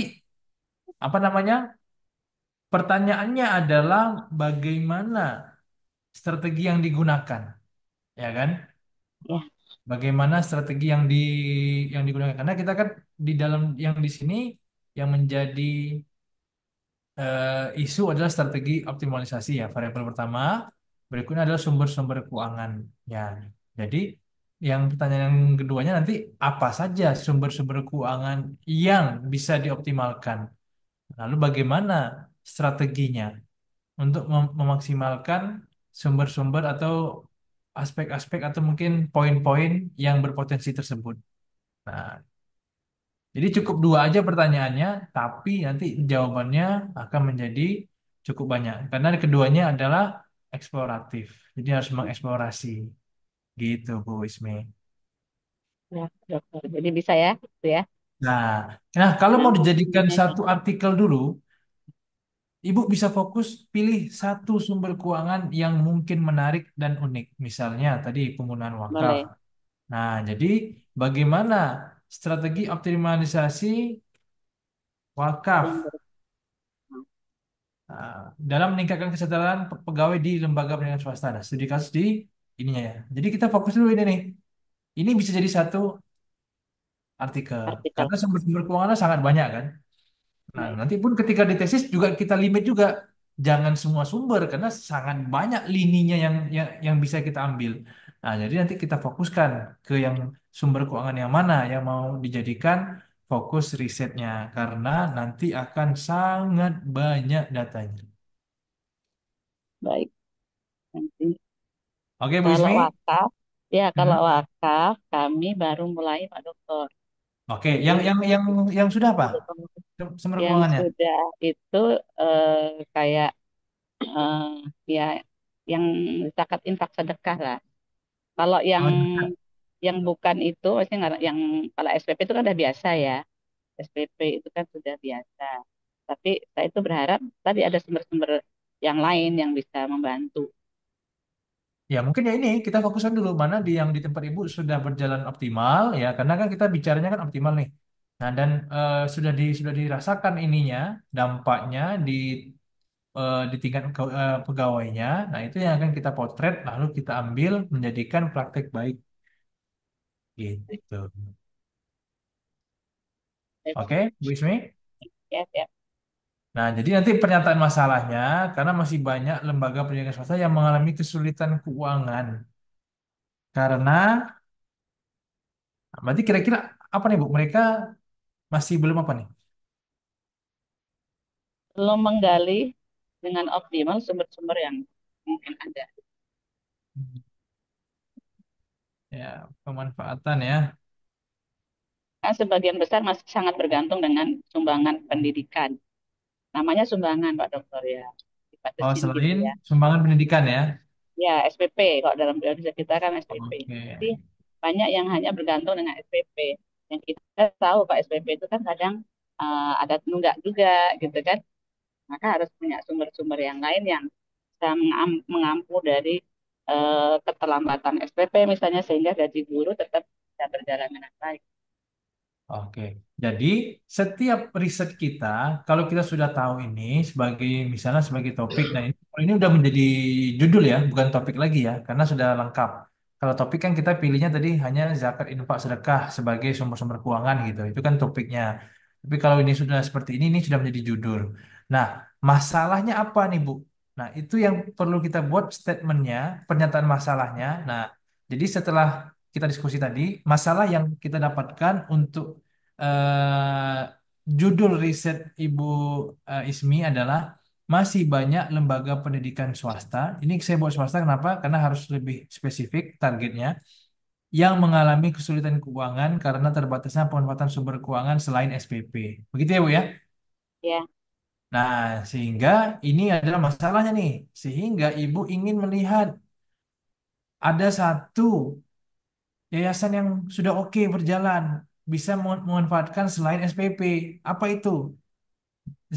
apa namanya? Pertanyaannya adalah bagaimana strategi yang digunakan, ya kan? Ya, Bagaimana strategi yang digunakan? Karena kita kan di dalam yang di sini yang menjadi Isu adalah strategi optimalisasi ya, variabel pertama. Berikutnya adalah sumber-sumber keuangan. Ya, jadi yang pertanyaan yang keduanya nanti apa saja sumber-sumber keuangan yang bisa dioptimalkan? Lalu bagaimana strateginya untuk memaksimalkan sumber-sumber atau aspek-aspek atau mungkin poin-poin yang berpotensi tersebut. Nah, jadi cukup dua aja pertanyaannya, tapi nanti jawabannya akan menjadi cukup banyak. Karena keduanya adalah eksploratif. Jadi harus mengeksplorasi. Gitu, Bu Ismi. Ya, dokter. Jadi bisa ya, itu ya. Nah, nah kalau mau Nah, dijadikan ini satu artikel dulu, Ibu bisa fokus pilih satu sumber keuangan yang mungkin menarik dan unik. Misalnya tadi penggunaan wakaf. boleh. Nah, jadi bagaimana strategi optimalisasi wakaf Sumber. ah, dalam meningkatkan kesejahteraan pegawai di lembaga pendidikan swasta. Nah, studi kasus di ininya ya. Jadi kita fokus dulu ini nih. Ini bisa jadi satu artikel Artikel. karena sumber-sumber keuangannya sangat banyak kan. Nah, Baik, nanti pun ketika di tesis juga kita limit juga jangan semua sumber karena sangat banyak lininya yang bisa kita ambil. Nah, jadi nanti kita fokuskan ke yang sumber keuangan yang mana yang mau dijadikan fokus risetnya karena nanti akan sangat banyak datanya. baik. Nanti Oke, Bu kalau Ismi? wakaf, ya kalau Mhm. wakaf kami baru mulai Pak Dokter. Oke, Jadi yang sudah apa? Sumber yang keuangannya. sudah itu kayak eh, ya yang zakat infak sedekah lah. Kalau Oh, yang bukan itu, maksudnya yang kalau SPP itu kan udah biasa ya. SPP itu kan sudah biasa. Tapi saya itu berharap tadi ada sumber-sumber yang lain yang bisa membantu. ya mungkin ya ini kita fokuskan dulu mana di yang di tempat ibu sudah berjalan optimal ya karena kan kita bicaranya kan optimal nih. Nah dan sudah dirasakan ininya dampaknya di tingkat pegawainya. Nah itu yang akan kita potret lalu kita ambil menjadikan praktek baik gitu. Oke, Bu Ismi? Ya, ya. Nah, jadi nanti pernyataan masalahnya, karena masih banyak lembaga pendidikan swasta yang mengalami kesulitan keuangan. Karena, berarti kira-kira apa nih Bu? Mereka masih belum apa nih? Belum menggali dengan optimal sumber-sumber yang mungkin ada. Ya, pemanfaatan ya. Kan sebagian besar masih sangat bergantung dengan sumbangan pendidikan. Namanya sumbangan, Pak Dokter ya. Oh, Dibatasin gitu selain ya. sumbangan pendidikan ya. Ya, SPP. Kalau dalam Indonesia kita kan SPP. Oke. Jadi banyak yang hanya bergantung dengan SPP. Yang kita tahu Pak SPP itu kan kadang ada nunggak juga gitu kan. Maka harus punya sumber-sumber yang lain yang bisa mengampu dari keterlambatan SPP misalnya sehingga gaji guru tetap bisa berjalan dengan baik. Oke, jadi setiap riset kita, kalau kita sudah tahu ini sebagai misalnya sebagai topik, nah ini udah menjadi judul ya, bukan topik lagi ya, karena sudah lengkap. Kalau topik kan kita pilihnya tadi hanya zakat, infak, sedekah sebagai sumber-sumber keuangan gitu, itu kan topiknya. Tapi kalau ini sudah seperti ini sudah menjadi judul. Nah, masalahnya apa nih Bu? Nah, itu yang perlu kita buat statementnya, pernyataan masalahnya. Nah, jadi setelah kita diskusi tadi, masalah yang kita dapatkan untuk eh, judul riset Ibu Ismi adalah masih banyak lembaga pendidikan swasta. Ini saya buat swasta kenapa? Karena harus lebih spesifik targetnya yang mengalami kesulitan keuangan karena terbatasnya pemanfaatan sumber keuangan selain SPP. Begitu ya, Bu ya? Ya, Nah, sehingga ini adalah masalahnya nih. Sehingga Ibu ingin melihat ada satu yayasan yang sudah oke berjalan, bisa memanfaatkan selain SPP. Apa itu?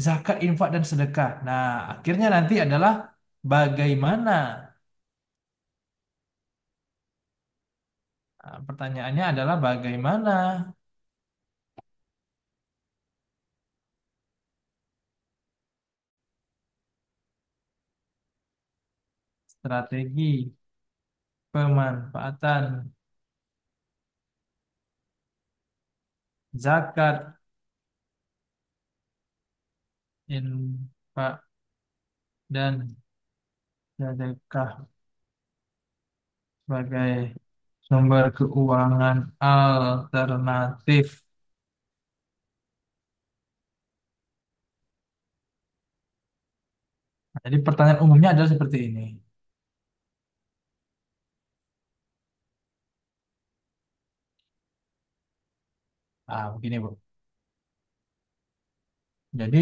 Zakat, infak, dan sedekah. Nah, akhirnya nanti adalah bagaimana? Nah, pertanyaannya adalah bagaimana strategi pemanfaatan zakat, Pak dan sedekah sebagai sumber keuangan alternatif. Jadi pertanyaan umumnya adalah seperti ini. Begini Bu. Jadi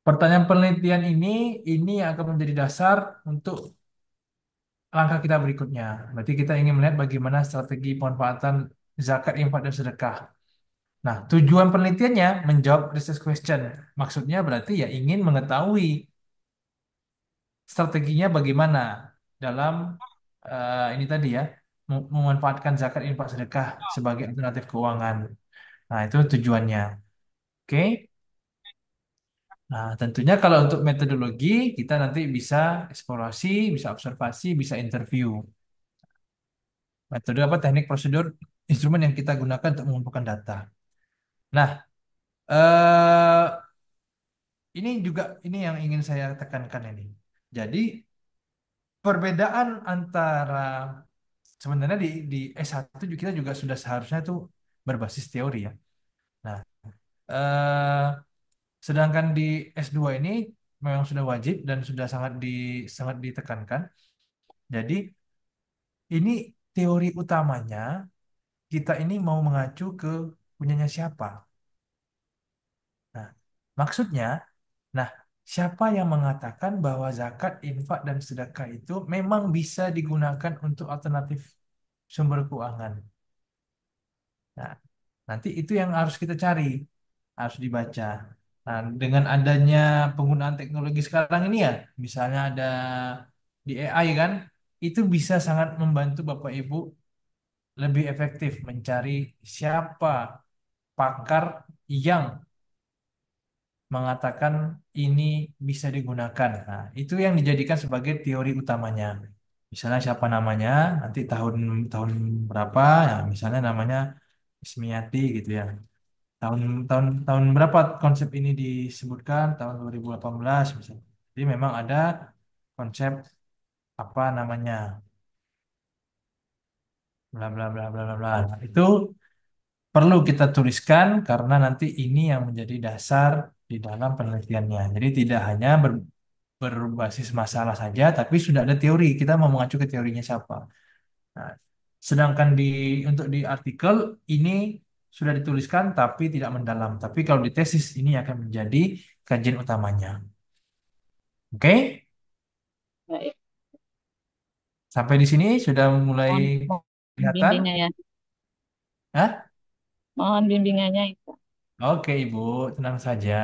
pertanyaan penelitian ini akan menjadi dasar untuk langkah kita berikutnya. Berarti kita ingin melihat bagaimana strategi pemanfaatan zakat, infak, dan sedekah. Nah, tujuan penelitiannya menjawab research question. Maksudnya berarti ya ingin mengetahui strateginya bagaimana dalam ini tadi ya, memanfaatkan zakat, infak, sedekah sebagai alternatif keuangan. Nah, itu tujuannya. Oke. Nah, tentunya kalau untuk metodologi, kita nanti bisa eksplorasi, bisa observasi, bisa interview. Metode apa, teknik, prosedur, instrumen yang kita gunakan untuk mengumpulkan data. Nah, eh, ini yang ingin saya tekankan ini. Jadi, perbedaan antara sebenarnya di S1 kita juga sudah seharusnya itu berbasis teori ya. Nah, eh, sedangkan di S2 ini memang sudah wajib dan sudah sangat ditekankan. Jadi ini teori utamanya kita ini mau mengacu ke punyanya siapa. Nah, maksudnya, nah siapa yang mengatakan bahwa zakat, infak dan sedekah itu memang bisa digunakan untuk alternatif sumber keuangan. Nah, nanti itu yang harus kita cari, harus dibaca. Nah, dengan adanya penggunaan teknologi sekarang ini ya, misalnya ada di AI kan, itu bisa sangat membantu Bapak Ibu lebih efektif mencari siapa pakar yang mengatakan ini bisa digunakan. Nah, itu yang dijadikan sebagai teori utamanya. Misalnya siapa namanya, nanti tahun tahun berapa, ya misalnya namanya Ismiati gitu ya. Tahun tahun tahun berapa konsep ini disebutkan? Tahun 2018 misalnya. Jadi memang ada konsep apa namanya, bla bla bla bla bla bla. Nah, itu perlu kita tuliskan karena nanti ini yang menjadi dasar di dalam penelitiannya. Jadi tidak hanya berbasis masalah saja, tapi sudah ada teori. Kita mau mengacu ke teorinya siapa. Nah, sedangkan untuk di artikel ini sudah dituliskan tapi tidak mendalam. Tapi kalau di tesis ini akan menjadi kajian utamanya. Oke? Baik. Sampai di sini sudah mulai Mohon kelihatan? bimbingannya ya. Hah? Mohon bimbingannya itu. Oke, Ibu, tenang saja.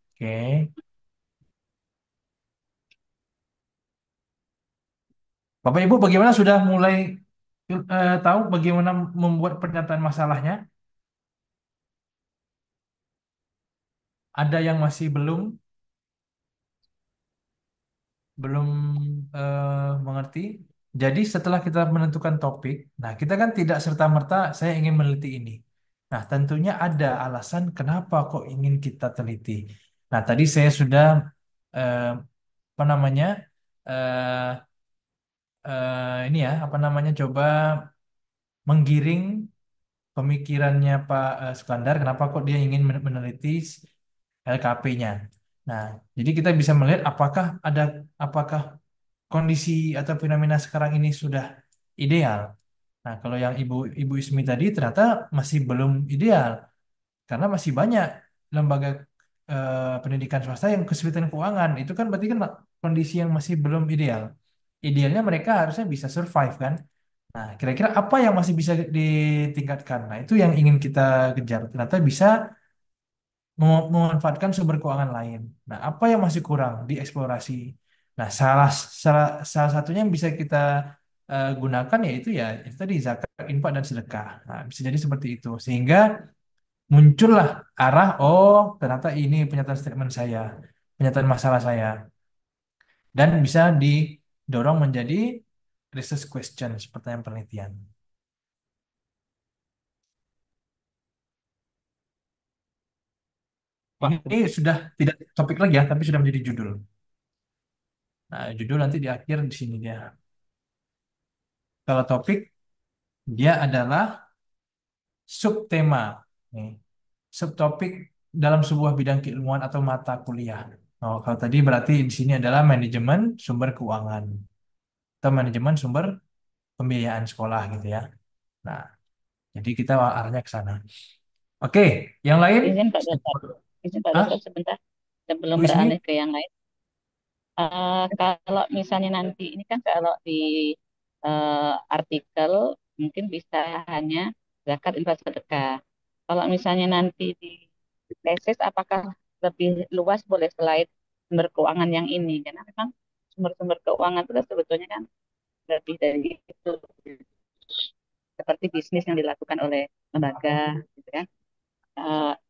Oke. Bapak Ibu bagaimana sudah mulai tahu bagaimana membuat pernyataan masalahnya? Ada yang masih belum belum mengerti. Jadi setelah kita menentukan topik, nah kita kan tidak serta-merta saya ingin meneliti ini. Nah tentunya ada alasan kenapa kok ingin kita teliti. Nah tadi saya sudah eh, apa namanya eh, ini ya apa namanya coba menggiring pemikirannya Pak Sukandar, kenapa kok dia ingin meneliti LKP-nya. Nah, jadi kita bisa melihat apakah kondisi atau fenomena sekarang ini sudah ideal. Nah, kalau yang Ibu Ismi tadi ternyata masih belum ideal karena masih banyak lembaga pendidikan swasta yang kesulitan keuangan. Itu kan berarti kan kondisi yang masih belum ideal. Idealnya mereka harusnya bisa survive kan. Nah, kira-kira apa yang masih bisa ditingkatkan? Nah, itu yang ingin kita kejar. Ternyata bisa memanfaatkan sumber keuangan lain. Nah, apa yang masih kurang dieksplorasi? Nah, salah satunya yang bisa kita gunakan yaitu ya itu tadi zakat, infak dan sedekah. Nah, bisa jadi seperti itu. Sehingga muncullah arah, oh ternyata ini pernyataan statement saya, pernyataan masalah saya, dan bisa didorong menjadi research question, pertanyaan penelitian. Wah, Ini sudah tidak topik lagi ya, tapi sudah menjadi judul. Nah, judul nanti di akhir di sini dia. Kalau topik dia adalah subtema. Nih, subtopik dalam sebuah bidang keilmuan atau mata kuliah. Oh, kalau tadi berarti di sini adalah manajemen sumber keuangan atau manajemen sumber pembiayaan sekolah gitu ya. Nah, jadi kita arahnya ke sana. Oke, yang lain? Izin Pak Dokter, izin Pak Dokter Ah, sebentar sebelum Bu beralih Ismi? ke yang lain. Kalau misalnya nanti ini kan kalau di artikel mungkin bisa hanya zakat infak sedekah. Kalau misalnya nanti di tesis apakah lebih luas boleh selain sumber keuangan yang ini? Karena memang sumber-sumber keuangan itu kan sebetulnya kan lebih dari itu seperti bisnis yang dilakukan oleh lembaga gitu kan.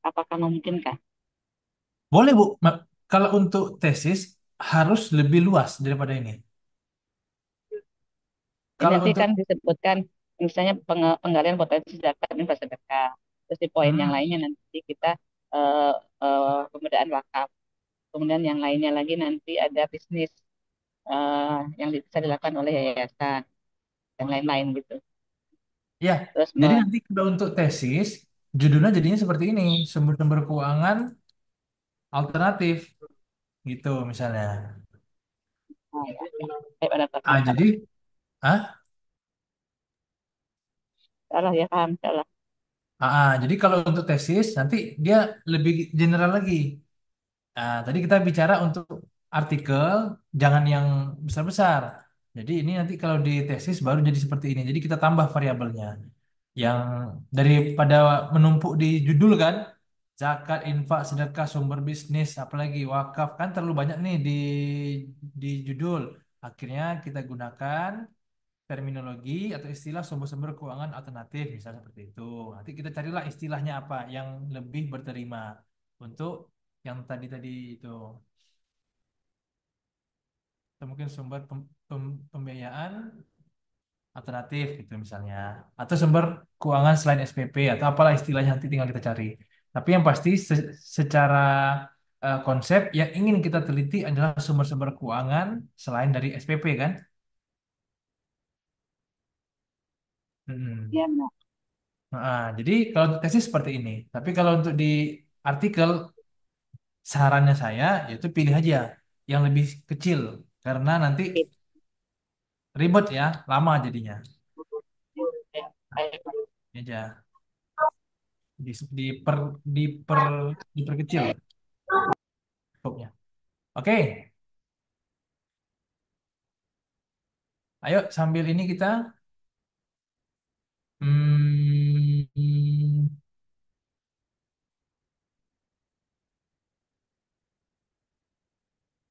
Apakah memungkinkan? Boleh, Bu. Kalau untuk tesis harus lebih luas daripada ini. Ini Kalau nanti untuk kan disebutkan misalnya penggalian potensi zakat infak sedekah. Terus di poin yang hmm, lainnya nanti kita eh, pemberdayaan wakaf. Kemudian yang lainnya lagi nanti ada bisnis yang bisa dilakukan oleh yayasan dan lain-lain gitu. ya, Terus jadi nanti kalau untuk tesis judulnya jadinya seperti ini, sumber-sumber keuangan alternatif gitu misalnya. baik pada Ah, paham. jadi ah, Salah ya paham, salah. jadi kalau untuk tesis nanti dia lebih general lagi. Nah, tadi kita bicara untuk artikel, jangan yang besar-besar. Jadi ini nanti kalau di tesis baru jadi seperti ini. Jadi kita tambah variabelnya. Yang daripada menumpuk di judul kan, zakat, infak, sedekah, sumber bisnis, apalagi wakaf kan terlalu banyak nih di judul. Akhirnya kita gunakan terminologi atau istilah sumber-sumber keuangan alternatif, misalnya seperti itu. Nanti kita carilah istilahnya apa yang lebih berterima untuk yang tadi-tadi itu. Atau mungkin sumber pembiayaan alternatif gitu misalnya. Atau sumber keuangan selain SPP atau apalah istilahnya nanti tinggal kita cari. Tapi yang pasti secara konsep yang ingin kita teliti adalah sumber-sumber keuangan selain dari SPP kan. Hmm. Ya, benar. Nah, jadi kalau untuk tesis seperti ini. Tapi kalau untuk di artikel, sarannya saya yaitu pilih aja yang lebih kecil karena nanti ribet ya, lama jadinya. Ya, baik. Ini aja di, diper, diper, diperkecil skopnya. Oke, ayo sambil ini kita hmm,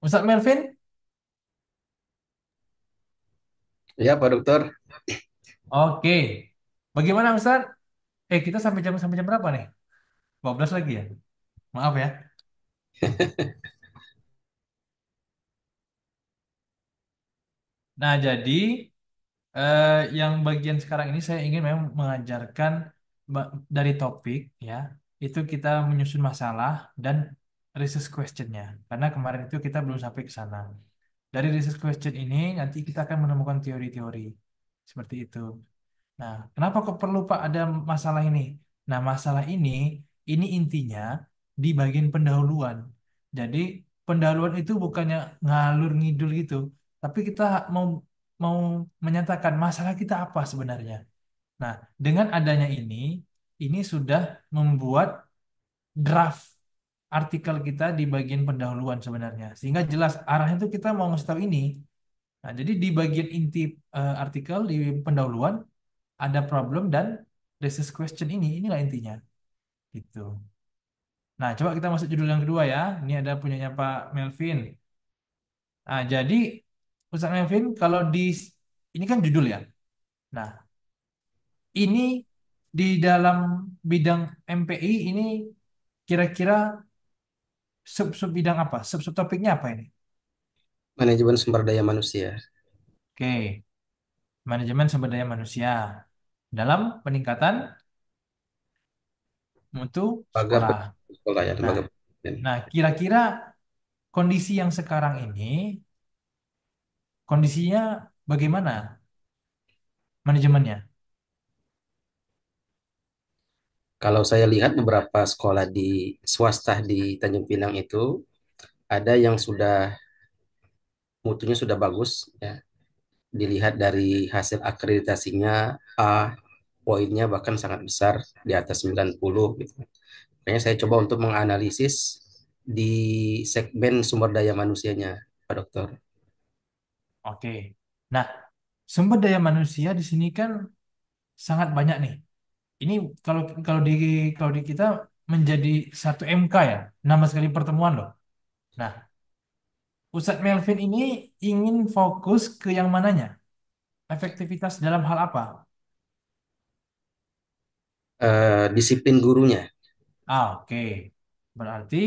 Ustadz Melvin. Ya, Pak Dokter. Oke, bagaimana Ustadz? Kita sampai jam berapa nih? 12 lagi ya? Maaf ya. Nah, jadi yang bagian sekarang ini saya ingin memang mengajarkan dari topik ya, itu kita menyusun masalah dan research questionnya. Karena kemarin itu kita belum sampai ke sana. Dari research question ini nanti kita akan menemukan teori-teori seperti itu. Nah, kenapa kok perlu Pak ada masalah ini? Nah, masalah ini intinya di bagian pendahuluan. Jadi pendahuluan itu bukannya ngalur ngidul gitu, tapi kita mau mau menyatakan masalah kita apa sebenarnya. Nah, dengan adanya ini sudah membuat draft artikel kita di bagian pendahuluan sebenarnya, sehingga jelas arahnya itu kita mau ngasih tahu ini. Nah, jadi di bagian inti artikel di pendahuluan ada problem dan research question inilah intinya gitu. Nah, coba kita masuk judul yang kedua ya. Ini ada punyanya Pak Melvin. Nah, jadi Ustaz Melvin kalau di ini kan judul ya. Nah, ini di dalam bidang MPI ini kira-kira sub-sub bidang apa? Sub-sub topiknya apa ini? Manajemen sumber daya manusia. Oke, manajemen sumber daya manusia dalam peningkatan mutu Lembaga sekolah. pendidikan sekolah ya, Nah, lembaga. Nah, kira-kira kondisi yang sekarang ini, kondisinya bagaimana manajemennya? Kalau saya lihat beberapa sekolah di swasta di Tanjung Pinang itu ada yang sudah mutunya sudah bagus ya. Dilihat dari hasil akreditasinya A, poinnya bahkan sangat besar di atas 90 gitu. Makanya saya coba untuk menganalisis di segmen sumber daya manusianya, Pak Dokter. Oke. Nah, sumber daya manusia di sini kan sangat banyak nih. Ini kalau kalau di kalau di kita menjadi satu MK ya, nama sekali pertemuan loh. Nah, Ustadz Melvin ini ingin fokus ke yang mananya? Efektivitas dalam hal apa? Disiplin gurunya, Oke. Berarti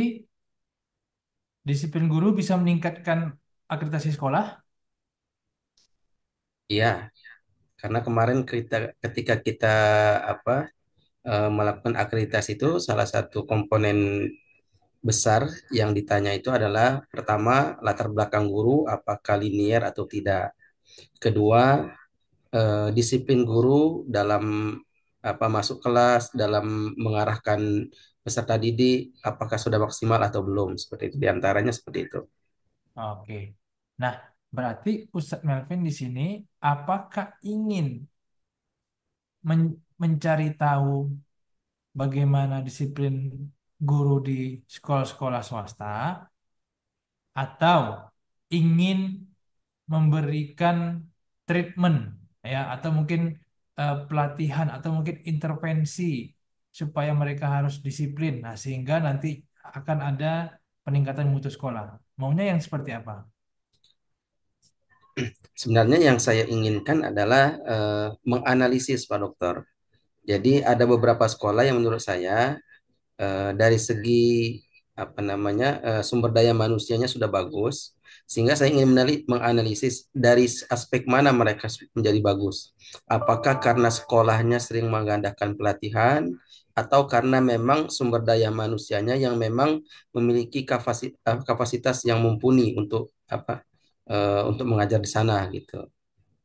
disiplin guru bisa meningkatkan akreditasi sekolah? iya, karena kemarin ketika kita apa melakukan akreditasi itu salah satu komponen besar yang ditanya itu adalah pertama latar belakang guru apakah linier atau tidak. Kedua, disiplin guru dalam apa masuk kelas, dalam mengarahkan peserta didik apakah sudah maksimal atau belum. Seperti itu diantaranya seperti itu. Oke. Nah, berarti Ustadz Melvin di sini apakah ingin mencari tahu bagaimana disiplin guru di sekolah-sekolah swasta atau ingin memberikan treatment ya atau mungkin pelatihan atau mungkin intervensi supaya mereka harus disiplin. Nah, sehingga nanti akan ada peningkatan mutu sekolah. Maunya yang seperti apa? Sebenarnya yang saya inginkan adalah menganalisis Pak Dokter. Jadi ada beberapa sekolah yang menurut saya dari segi apa namanya sumber daya manusianya sudah bagus sehingga saya ingin menganalisis dari aspek mana mereka menjadi bagus. Apakah karena sekolahnya sering mengadakan pelatihan atau karena memang sumber daya manusianya yang memang memiliki kapasitas yang mumpuni untuk apa untuk mengajar di sana gitu.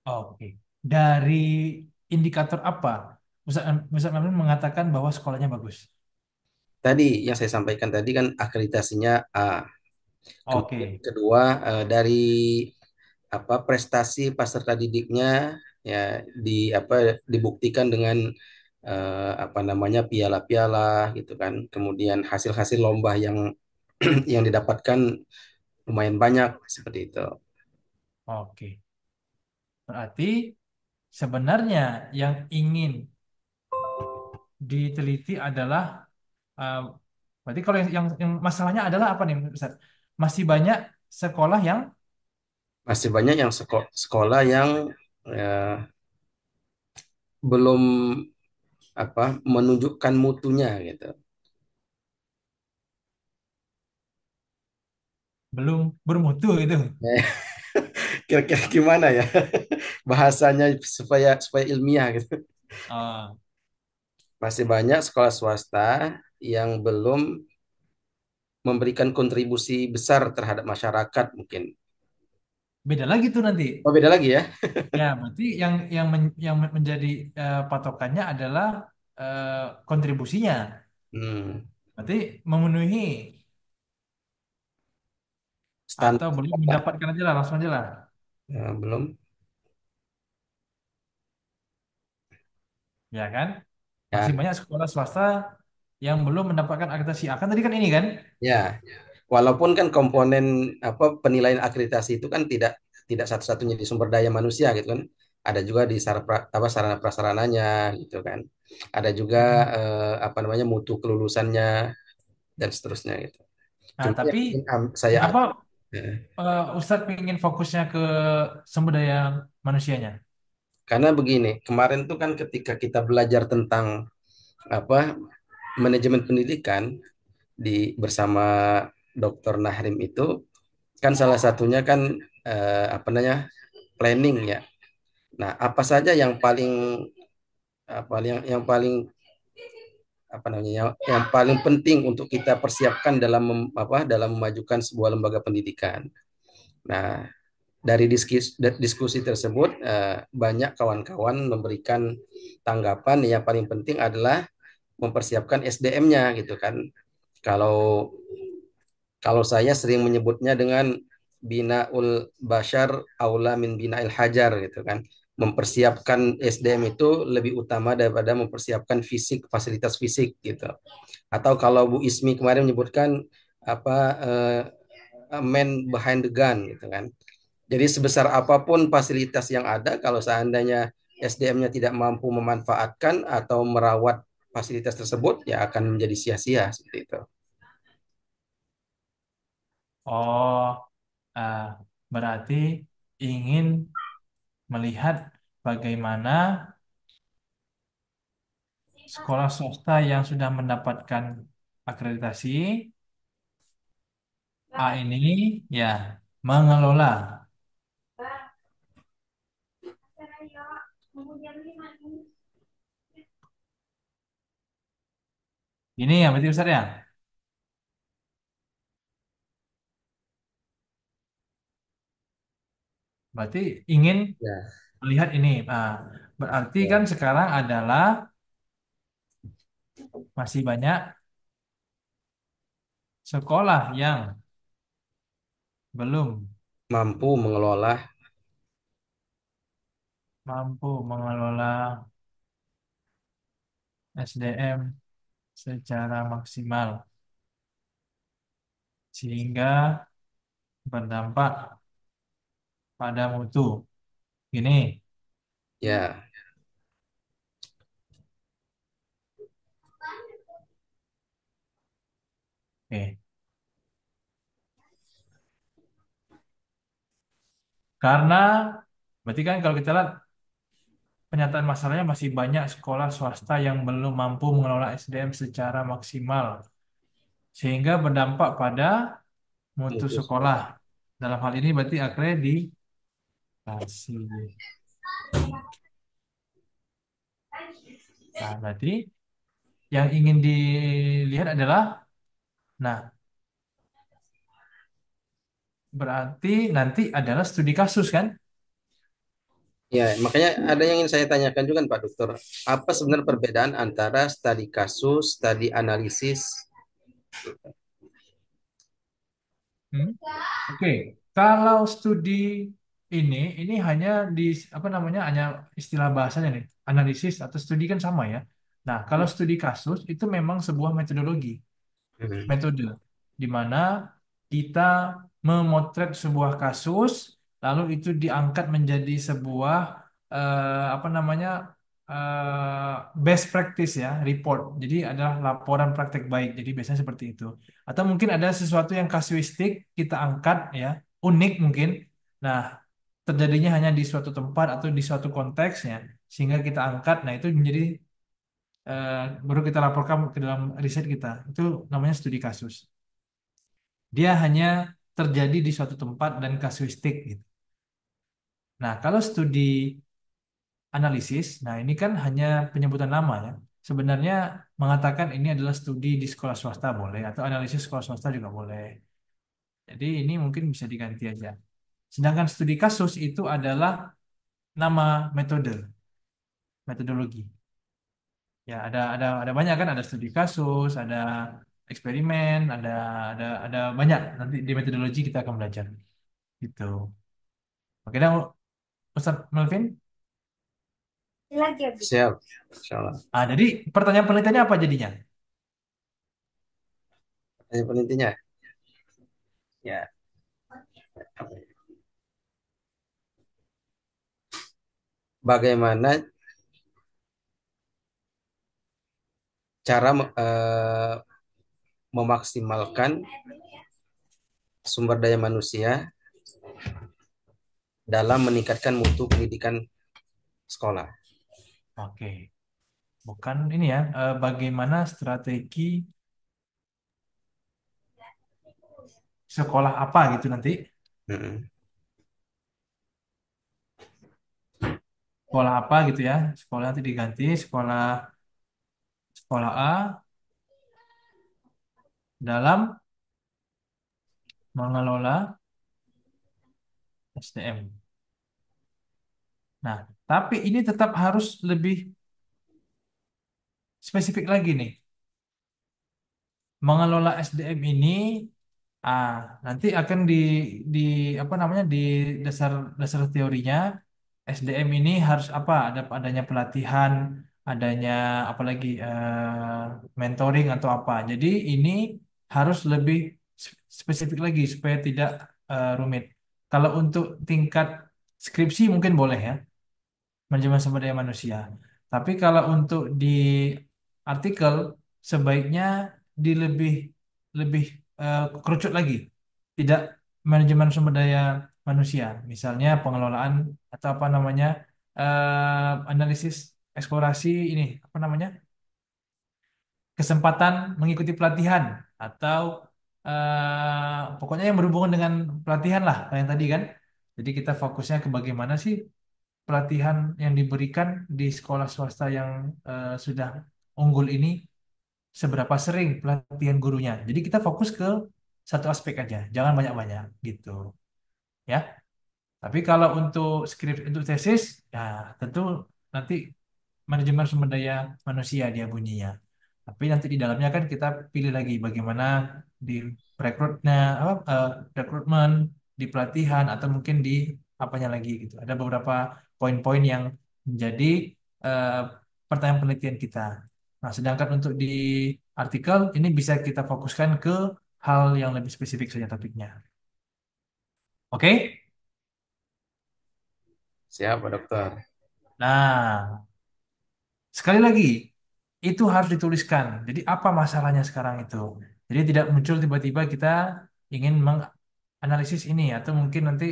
Oke. Dari indikator apa? Ustaz Mamun mengatakan bahwa sekolahnya bagus. Tadi yang saya sampaikan tadi kan akreditasinya A. Kemudian Oke. kedua dari apa prestasi peserta didiknya ya apa dibuktikan dengan apa namanya piala-piala gitu kan. Kemudian hasil-hasil lomba yang yang didapatkan lumayan banyak seperti itu. Oke. Berarti sebenarnya yang ingin diteliti adalah eh, berarti kalau yang masalahnya adalah apa nih Ustaz? Masih banyak sekolah yang Masih banyak yang sekolah yang eh, belum apa menunjukkan mutunya gitu. belum bermutu itu. Kira-kira gimana ya bahasanya supaya supaya ilmiah gitu. Ah, Masih banyak sekolah swasta yang belum memberikan kontribusi besar terhadap masyarakat mungkin. beda lagi tuh nanti. Oh, beda lagi ya. Ya, berarti yang menjadi patokannya adalah eh, kontribusinya. Hmm, Berarti memenuhi standar atau belum sekolah. mendapatkan aja lah, langsung aja lah. Ya, belum. Ya kan? Ya, Masih banyak sekolah swasta yang belum mendapatkan akreditasi A. Kan tadi kan ini kan? ya. Walaupun kan komponen apa penilaian akreditasi itu kan tidak tidak satu-satunya di sumber daya manusia gitu kan. Ada juga di apa sarana prasarananya gitu kan. Ada juga Mm-mm. apa namanya mutu kelulusannya dan seterusnya gitu. Nah, Cuma tapi yang ingin saya kenapa eh, Ustadz ingin fokusnya ke sumber daya manusianya? karena begini, kemarin tuh kan ketika kita belajar tentang apa manajemen pendidikan di bersama Dr. Nahrim itu kan salah satunya kan apa namanya planning ya. Nah, apa saja yang paling apa yang paling apa namanya yang paling penting untuk kita persiapkan dalam dalam memajukan sebuah lembaga pendidikan. Nah, dari diskusi tersebut banyak kawan-kawan memberikan tanggapan yang paling penting adalah mempersiapkan SDM-nya gitu kan. Kalau kalau saya sering menyebutnya dengan binaul bashar aula min bina'il hajar gitu kan. Mempersiapkan SDM itu lebih utama daripada mempersiapkan fisik, fasilitas fisik gitu. Atau kalau Bu Ismi kemarin menyebutkan apa man behind the gun gitu kan. Jadi sebesar apapun fasilitas yang ada, kalau seandainya SDM-nya tidak mampu memanfaatkan atau merawat fasilitas tersebut, ya akan menjadi sia-sia seperti itu. Oh, ah, berarti ingin melihat bagaimana sekolah swasta yang sudah mendapatkan akreditasi A ini ya mengelola. Ini ya berarti Ustaz ya. Berarti ingin Ya, melihat ini. Nah, berarti kan ya. sekarang adalah masih banyak sekolah yang belum Mampu mengelola, mampu mengelola SDM secara maksimal sehingga berdampak pada mutu. Ini, ya, oke. Karena berarti kan kalau kita lihat penyataan masalahnya masih banyak sekolah swasta yang belum mampu mengelola SDM secara maksimal sehingga berdampak pada mutu mutu sekolah. sekolah. Dalam hal ini berarti akreditasi. Nah, berarti yang ingin dilihat adalah, nah, berarti nanti adalah studi kasus kan? Ya, makanya ada yang ingin saya tanyakan juga Pak Dokter. Apa sebenarnya perbedaan antara studi kasus, studi analisis? Hmm? Oke, kalau studi ini hanya di apa namanya hanya istilah bahasanya nih, analisis atau studi kan sama ya. Nah, kalau studi kasus itu memang sebuah metodologi, Hmm. metode di mana kita memotret sebuah kasus, lalu itu diangkat menjadi sebuah apa namanya best practice ya, report. Jadi adalah laporan praktek baik. Jadi biasanya seperti itu. Atau mungkin ada sesuatu yang kasuistik kita angkat ya, unik mungkin. Nah, terjadinya hanya di suatu tempat atau di suatu konteksnya, sehingga kita angkat. Nah, itu menjadi eh, baru kita laporkan ke dalam riset kita. Itu namanya studi kasus. Dia hanya terjadi di suatu tempat dan kasuistik gitu. Nah, kalau studi analisis, nah ini kan hanya penyebutan nama ya. Sebenarnya mengatakan ini adalah studi di sekolah swasta boleh atau analisis sekolah swasta juga boleh. Jadi ini mungkin bisa diganti aja. Sedangkan studi kasus itu adalah nama metode, metodologi. Ya, ada banyak kan, ada studi kasus, ada eksperimen, ada banyak. Nanti di metodologi kita akan belajar. Gitu. Oke, dah Ustaz Melvin. Siap, Insya Allah. Ah, jadi pertanyaan penelitiannya apa jadinya? Yang pentingnya, ya, apa ya? Bagaimana cara memaksimalkan sumber daya manusia dalam meningkatkan mutu pendidikan sekolah. Oke, bukan ini ya, bagaimana strategi sekolah apa gitu nanti? Mm-mm. Sekolah apa gitu ya? Sekolah nanti diganti sekolah sekolah A dalam mengelola SDM. Nah, tapi ini tetap harus lebih spesifik lagi nih. Mengelola SDM ini ah nanti akan di apa namanya di dasar dasar teorinya SDM ini harus apa? Ada adanya pelatihan, adanya apalagi mentoring atau apa. Jadi ini harus lebih spesifik lagi supaya tidak rumit. Kalau untuk tingkat skripsi mungkin boleh ya, manajemen sumber daya manusia. Tapi kalau untuk di artikel sebaiknya di lebih lebih kerucut lagi. Tidak manajemen sumber daya manusia, misalnya pengelolaan atau apa namanya analisis eksplorasi ini apa namanya kesempatan mengikuti pelatihan atau pokoknya yang berhubungan dengan pelatihan lah kayak yang tadi kan. Jadi kita fokusnya ke bagaimana sih pelatihan yang diberikan di sekolah swasta yang sudah unggul ini, seberapa sering pelatihan gurunya. Jadi kita fokus ke satu aspek aja, jangan banyak-banyak gitu. Ya. Tapi kalau untuk skrip untuk tesis, ya tentu nanti manajemen sumber daya manusia dia bunyinya. Tapi nanti di dalamnya kan kita pilih lagi bagaimana di rekrutnya, apa, rekrutmen, di pelatihan atau mungkin di apanya lagi gitu. Ada beberapa poin-poin yang menjadi eh, pertanyaan penelitian kita. Nah, sedangkan untuk di artikel ini bisa kita fokuskan ke hal yang lebih spesifik saja topiknya. Oke? Siap, Pak Dokter. Nah, sekali lagi, itu harus dituliskan. Jadi apa masalahnya sekarang itu? Jadi tidak muncul tiba-tiba kita ingin menganalisis ini atau mungkin nanti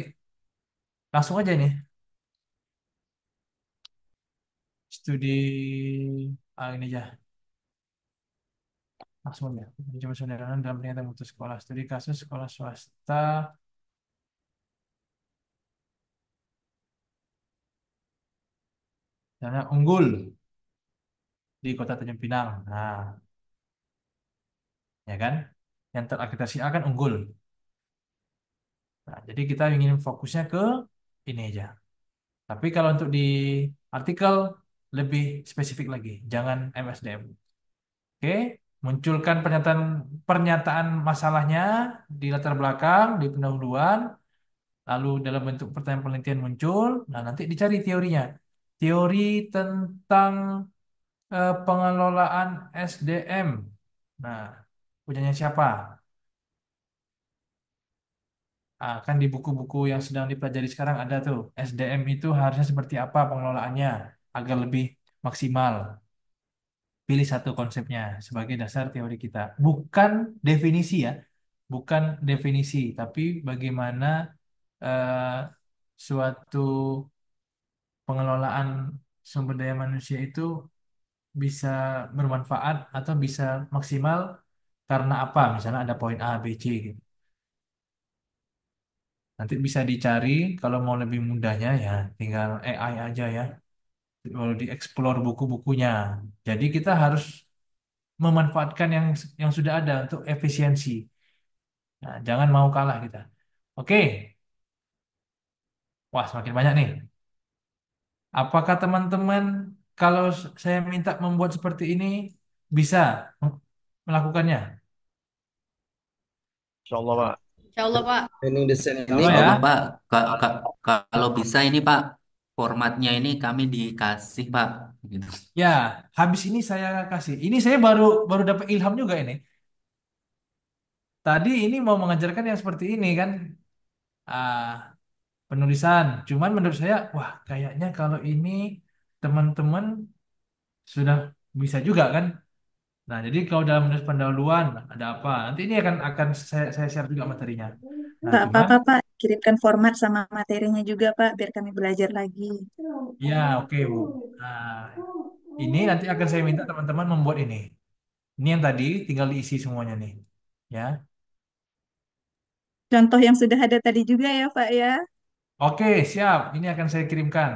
langsung aja nih studi ini aja langsung ya. Coba saudara dalam ternyata mutu sekolah studi kasus sekolah swasta misalnya unggul di Kota Tanjung Pinang. Nah, ya kan? Yang terakreditasi A kan unggul. Nah, jadi kita ingin fokusnya ke ini aja. Tapi kalau untuk di artikel lebih spesifik lagi, jangan MSDM. Oke, munculkan pernyataan pernyataan masalahnya di latar belakang, di pendahuluan, lalu dalam bentuk pertanyaan penelitian muncul. Nah, nanti dicari teorinya. Teori tentang pengelolaan SDM. Nah, punyanya siapa? Kan di buku-buku yang sedang dipelajari sekarang ada tuh SDM itu harusnya seperti apa pengelolaannya agar lebih maksimal. Pilih satu konsepnya sebagai dasar teori kita. Bukan definisi ya, bukan definisi, tapi bagaimana eh, suatu pengelolaan sumber daya manusia itu bisa bermanfaat atau bisa maksimal karena apa? Misalnya ada poin A, B, C gitu. Nanti bisa dicari kalau mau lebih mudahnya ya tinggal AI aja ya. Kalau dieksplor buku-bukunya. Jadi kita harus memanfaatkan yang sudah ada untuk efisiensi. Nah, jangan mau kalah kita. Oke, wah semakin banyak nih. Apakah teman-teman kalau saya minta membuat seperti ini bisa melakukannya? Insya Allah, Pak. Insya Allah, Pak. Training desain Insya ini Allah Insya ya. Allah Pak, kalau bisa ini Pak, formatnya ini kami dikasih Pak. Gitu. Ya, habis ini saya kasih. Ini saya baru baru dapat ilham juga ini. Tadi ini mau mengajarkan yang seperti ini kan, ah, penulisan. Cuman menurut saya, wah kayaknya kalau ini teman-teman sudah bisa juga kan. Nah, jadi kalau dalam menulis pendahuluan ada apa? Nanti ini akan saya share juga materinya. Nah, Nggak cuman apa-apa, Pak. Kirimkan format sama materinya juga, Pak, biar kami belajar lagi. ya oke Bu. Nah, ini nanti akan saya minta teman-teman membuat ini. Ini yang tadi tinggal diisi semuanya nih. Ya. Contoh yang sudah ada tadi juga ya, Pak ya. Oke, siap. Ini akan saya kirimkan.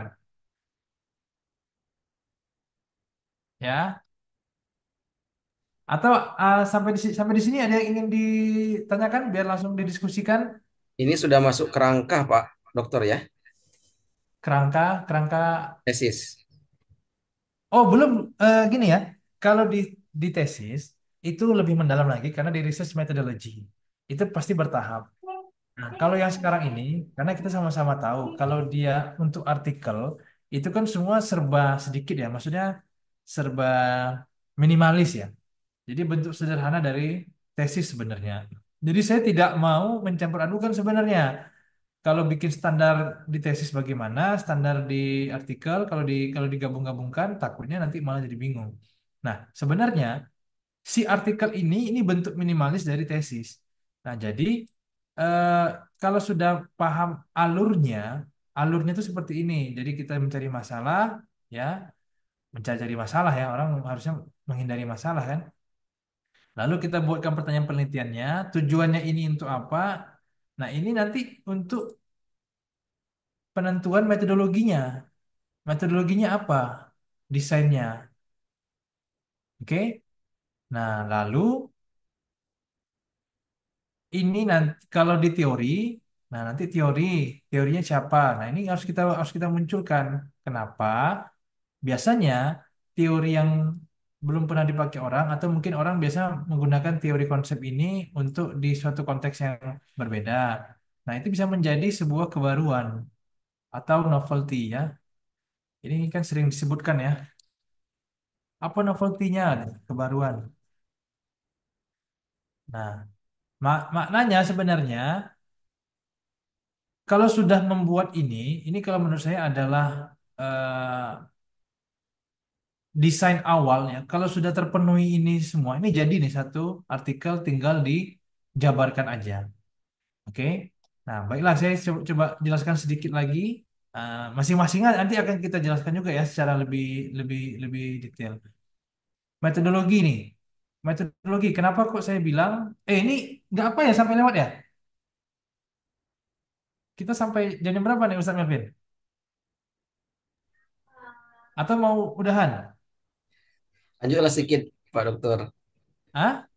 Ya. Atau sampai di sini ada yang ingin ditanyakan biar langsung didiskusikan. Ini sudah masuk kerangka, Pak Dokter ya, Kerangka, kerangka. tesis. Oh, belum. Gini ya. Kalau di tesis itu lebih mendalam lagi karena di research methodology itu pasti bertahap. Nah, kalau yang sekarang ini, karena kita sama-sama tahu, kalau dia untuk artikel, itu kan semua serba sedikit ya, maksudnya serba minimalis ya. Jadi bentuk sederhana dari tesis sebenarnya. Jadi saya tidak mau mencampur adukan sebenarnya. Kalau bikin standar di tesis bagaimana, standar di artikel, kalau digabung-gabungkan, takutnya nanti malah jadi bingung. Nah, sebenarnya si artikel ini bentuk minimalis dari tesis. Nah, jadi eh, kalau sudah paham alurnya, alurnya itu seperti ini. Jadi kita mencari masalah, ya, mencari masalah ya. Orang harusnya menghindari masalah kan. Lalu kita buatkan pertanyaan penelitiannya, tujuannya ini untuk apa? Nah, ini nanti untuk penentuan metodologinya. Metodologinya apa? Desainnya. Oke? Nah, lalu ini nanti kalau di teori, nah nanti teorinya siapa? Nah ini harus kita munculkan. Kenapa? Biasanya teori yang belum pernah dipakai orang atau mungkin orang biasa menggunakan teori konsep ini untuk di suatu konteks yang berbeda. Nah itu bisa menjadi sebuah kebaruan atau novelty ya. Ini kan sering disebutkan ya. Apa novelty-nya? Kebaruan. Nah, maknanya sebenarnya kalau sudah membuat ini kalau menurut saya adalah eh, desain awalnya. Kalau sudah terpenuhi ini semua, ini jadi nih satu artikel tinggal dijabarkan aja. Oke. Nah, baiklah saya coba jelaskan sedikit lagi. Masing-masing nanti akan kita jelaskan juga ya secara lebih lebih lebih detail. Metodologi nih. Metodologi. Kenapa kok saya bilang, ini nggak apa ya sampai lewat ya? Kita sampai jam berapa nih Ustaz Melvin? Atau mau udahan? Lanjutlah sedikit, Pak Dokter. Hah?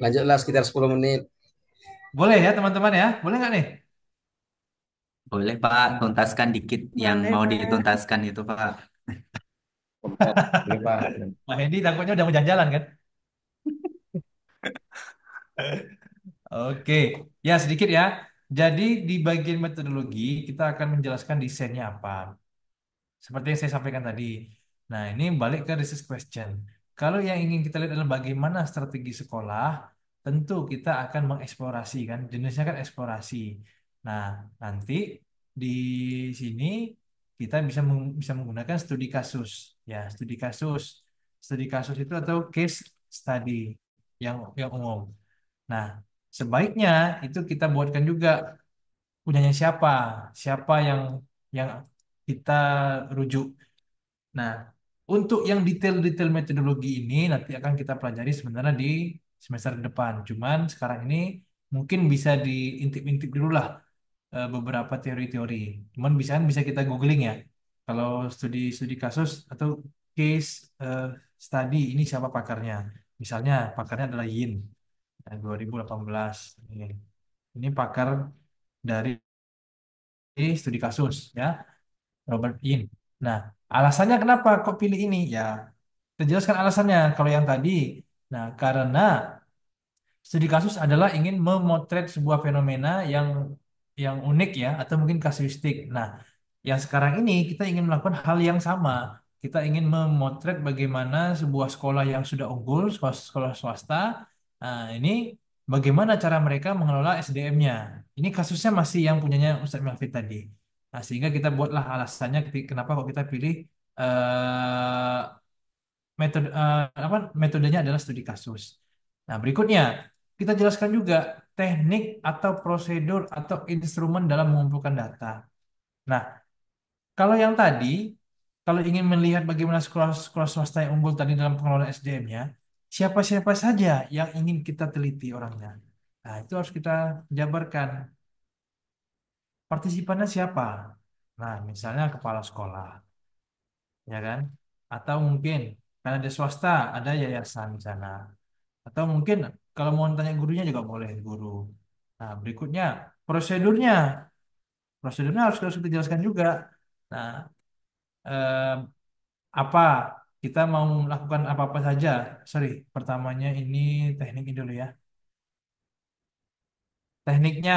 Lanjutlah sekitar 10 menit. Boleh ya teman-teman ya? Boleh nggak nih? Boleh Pak, tuntaskan dikit yang Boleh, mau Pak. dituntaskan itu Pak. Boleh, Pak. Pak Hendy takutnya udah mau jalan-jalan kan? Oke, ya sedikit ya. Jadi di bagian metodologi kita akan menjelaskan desainnya apa. Seperti yang saya sampaikan tadi. Nah, ini balik ke research question. Kalau yang ingin kita lihat adalah bagaimana strategi sekolah, tentu kita akan mengeksplorasi kan. Jenisnya kan eksplorasi. Nah, nanti di sini kita bisa menggunakan studi kasus. Ya, studi kasus. Studi kasus itu atau case study yang umum. Nah, sebaiknya itu kita buatkan juga punyanya siapa, siapa yang kita rujuk. Nah, untuk yang detail-detail metodologi ini nanti akan kita pelajari sebenarnya di semester depan. Cuman sekarang ini mungkin bisa diintip-intip dulu lah beberapa teori-teori. Cuman bisa kita googling ya. Kalau studi-studi kasus atau case eh, study ini siapa pakarnya? Misalnya pakarnya adalah Yin 2018. Ini pakar dari studi kasus ya, Robert Yin. Nah, alasannya kenapa kok pilih ini? Ya, kita jelaskan alasannya. Kalau yang tadi, nah karena studi kasus adalah ingin memotret sebuah fenomena yang unik ya, atau mungkin kasuistik. Nah, yang sekarang ini kita ingin melakukan hal yang sama. Kita ingin memotret bagaimana sebuah sekolah yang sudah unggul, sekolah swasta, ini bagaimana cara mereka mengelola SDM-nya. Ini kasusnya masih yang punyanya Ustadz Melvin tadi. Nah, sehingga kita buatlah alasannya kenapa kok kita pilih eh, metodenya adalah studi kasus. Nah, berikutnya kita jelaskan juga teknik atau prosedur atau instrumen dalam mengumpulkan data. Nah, kalau yang tadi, kalau ingin melihat bagaimana sekolah-sekolah swasta yang unggul tadi dalam pengelolaan SDM-nya, siapa-siapa saja yang ingin kita teliti orangnya. Nah, itu harus kita jabarkan. Partisipannya siapa? Nah, misalnya kepala sekolah, ya kan? Atau mungkin Karena ada swasta, ada yayasan di sana. Atau mungkin kalau mau tanya gurunya juga boleh, guru. Nah, berikutnya prosedurnya. Prosedurnya harus kita jelaskan juga. Nah, eh, apa kita mau melakukan apa-apa saja. Sorry, pertamanya ini tekniknya dulu ya. Tekniknya,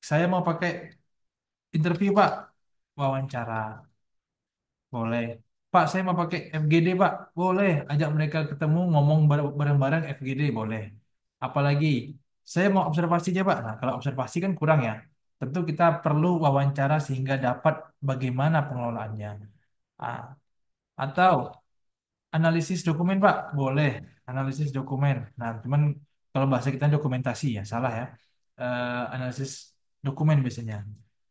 saya mau pakai interview Pak, wawancara, boleh. Pak, saya mau pakai FGD Pak, boleh. Ajak mereka ketemu ngomong bareng-bareng FGD, boleh. Apalagi, saya mau observasi aja Pak. Nah, kalau observasi kan kurang ya. Tentu kita perlu wawancara sehingga dapat bagaimana pengelolaannya. Ah, atau analisis dokumen, Pak, boleh. Analisis dokumen. Nah, cuman kalau bahasa kita dokumentasi ya, salah ya. Analisis dokumen biasanya.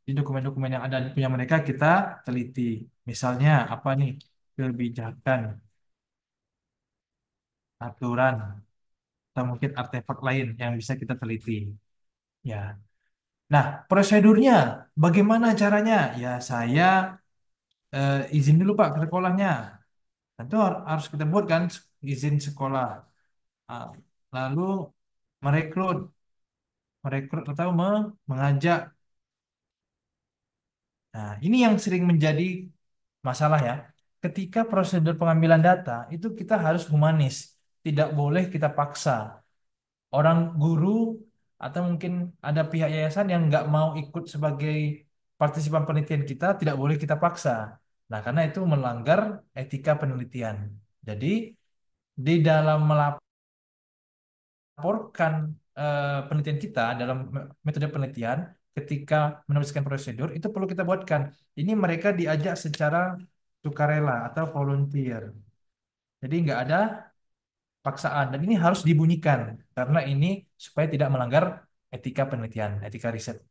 Di dokumen-dokumen yang ada punya mereka kita teliti. Misalnya apa nih? Kebijakan, aturan, atau mungkin artefak lain yang bisa kita teliti. Ya. Nah, prosedurnya bagaimana caranya? Ya, saya izin dulu Pak ke sekolahnya. Tentu harus kita buat kan izin sekolah. Ah, lalu merekrut, merekrut atau mengajak. Nah, ini yang sering menjadi masalah ya. Ketika prosedur pengambilan data itu kita harus humanis, tidak boleh kita paksa. Orang guru atau mungkin ada pihak yayasan yang nggak mau ikut sebagai partisipan penelitian kita, tidak boleh kita paksa. Nah, karena itu melanggar etika penelitian. Jadi di dalam melaporkan penelitian kita dalam metode penelitian ketika menuliskan prosedur itu perlu kita buatkan. Ini mereka diajak secara sukarela atau volunteer. Jadi nggak ada paksaan dan ini harus dibunyikan karena ini supaya tidak melanggar etika penelitian, etika riset.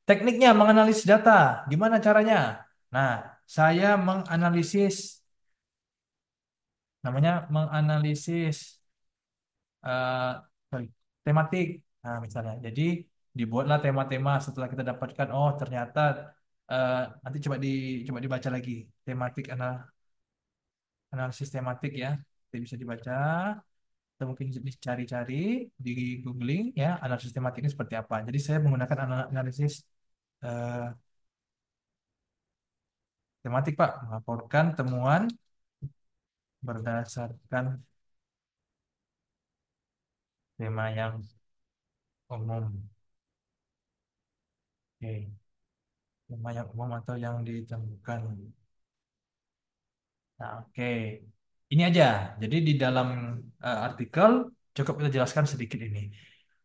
Tekniknya menganalisis data, gimana caranya? Nah, saya menganalisis namanya menganalisis eh, sorry, tematik. Nah, misalnya, jadi dibuatlah tema-tema setelah kita dapatkan. Oh, ternyata eh, nanti coba dibaca lagi tematik analisis tematik ya. Nanti bisa dibaca atau mungkin dicari-cari di googling ya analisis tematik ini seperti apa. Jadi saya menggunakan analisis eh, tematik Pak, melaporkan temuan berdasarkan tema yang umum. Oke. Tema yang umum atau yang ditemukan. Nah, oke. Ini aja. Jadi di dalam artikel cukup kita jelaskan sedikit ini.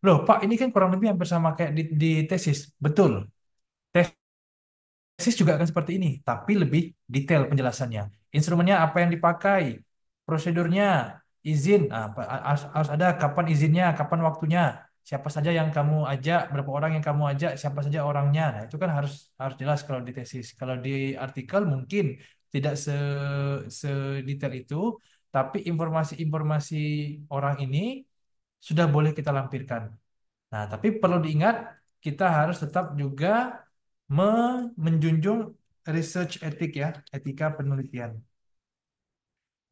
Loh, Pak, ini kan kurang lebih hampir sama kayak di tesis. Betul. Tesis juga akan seperti ini, tapi lebih detail penjelasannya. Instrumennya apa yang dipakai, prosedurnya, izin, harus ada kapan izinnya, kapan waktunya, siapa saja yang kamu ajak, berapa orang yang kamu ajak, siapa saja orangnya. Nah, itu kan harus harus jelas kalau di tesis. Kalau di artikel mungkin tidak sedetail itu, tapi informasi-informasi orang ini sudah boleh kita lampirkan. Nah, tapi perlu diingat, kita harus tetap juga menjunjung research etik ya, etika penelitian.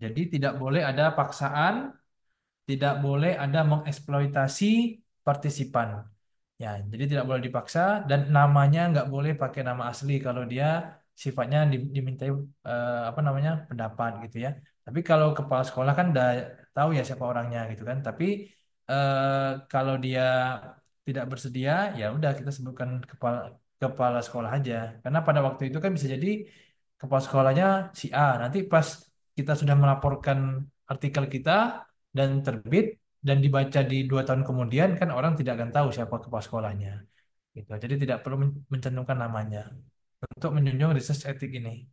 Jadi tidak boleh ada paksaan, tidak boleh ada mengeksploitasi partisipan. Ya, jadi tidak boleh dipaksa dan namanya nggak boleh pakai nama asli kalau dia sifatnya dimintai apa namanya pendapat gitu ya. Tapi kalau kepala sekolah kan udah tahu ya siapa orangnya gitu kan. Tapi kalau dia tidak bersedia, ya udah kita sebutkan kepala kepala sekolah aja. Karena pada waktu itu kan bisa jadi kepala sekolahnya si A. Nanti pas kita sudah melaporkan artikel kita dan terbit dan dibaca di 2 tahun kemudian kan orang tidak akan tahu siapa kepala sekolahnya gitu. Jadi tidak perlu mencantumkan namanya untuk menjunjung research etik ini.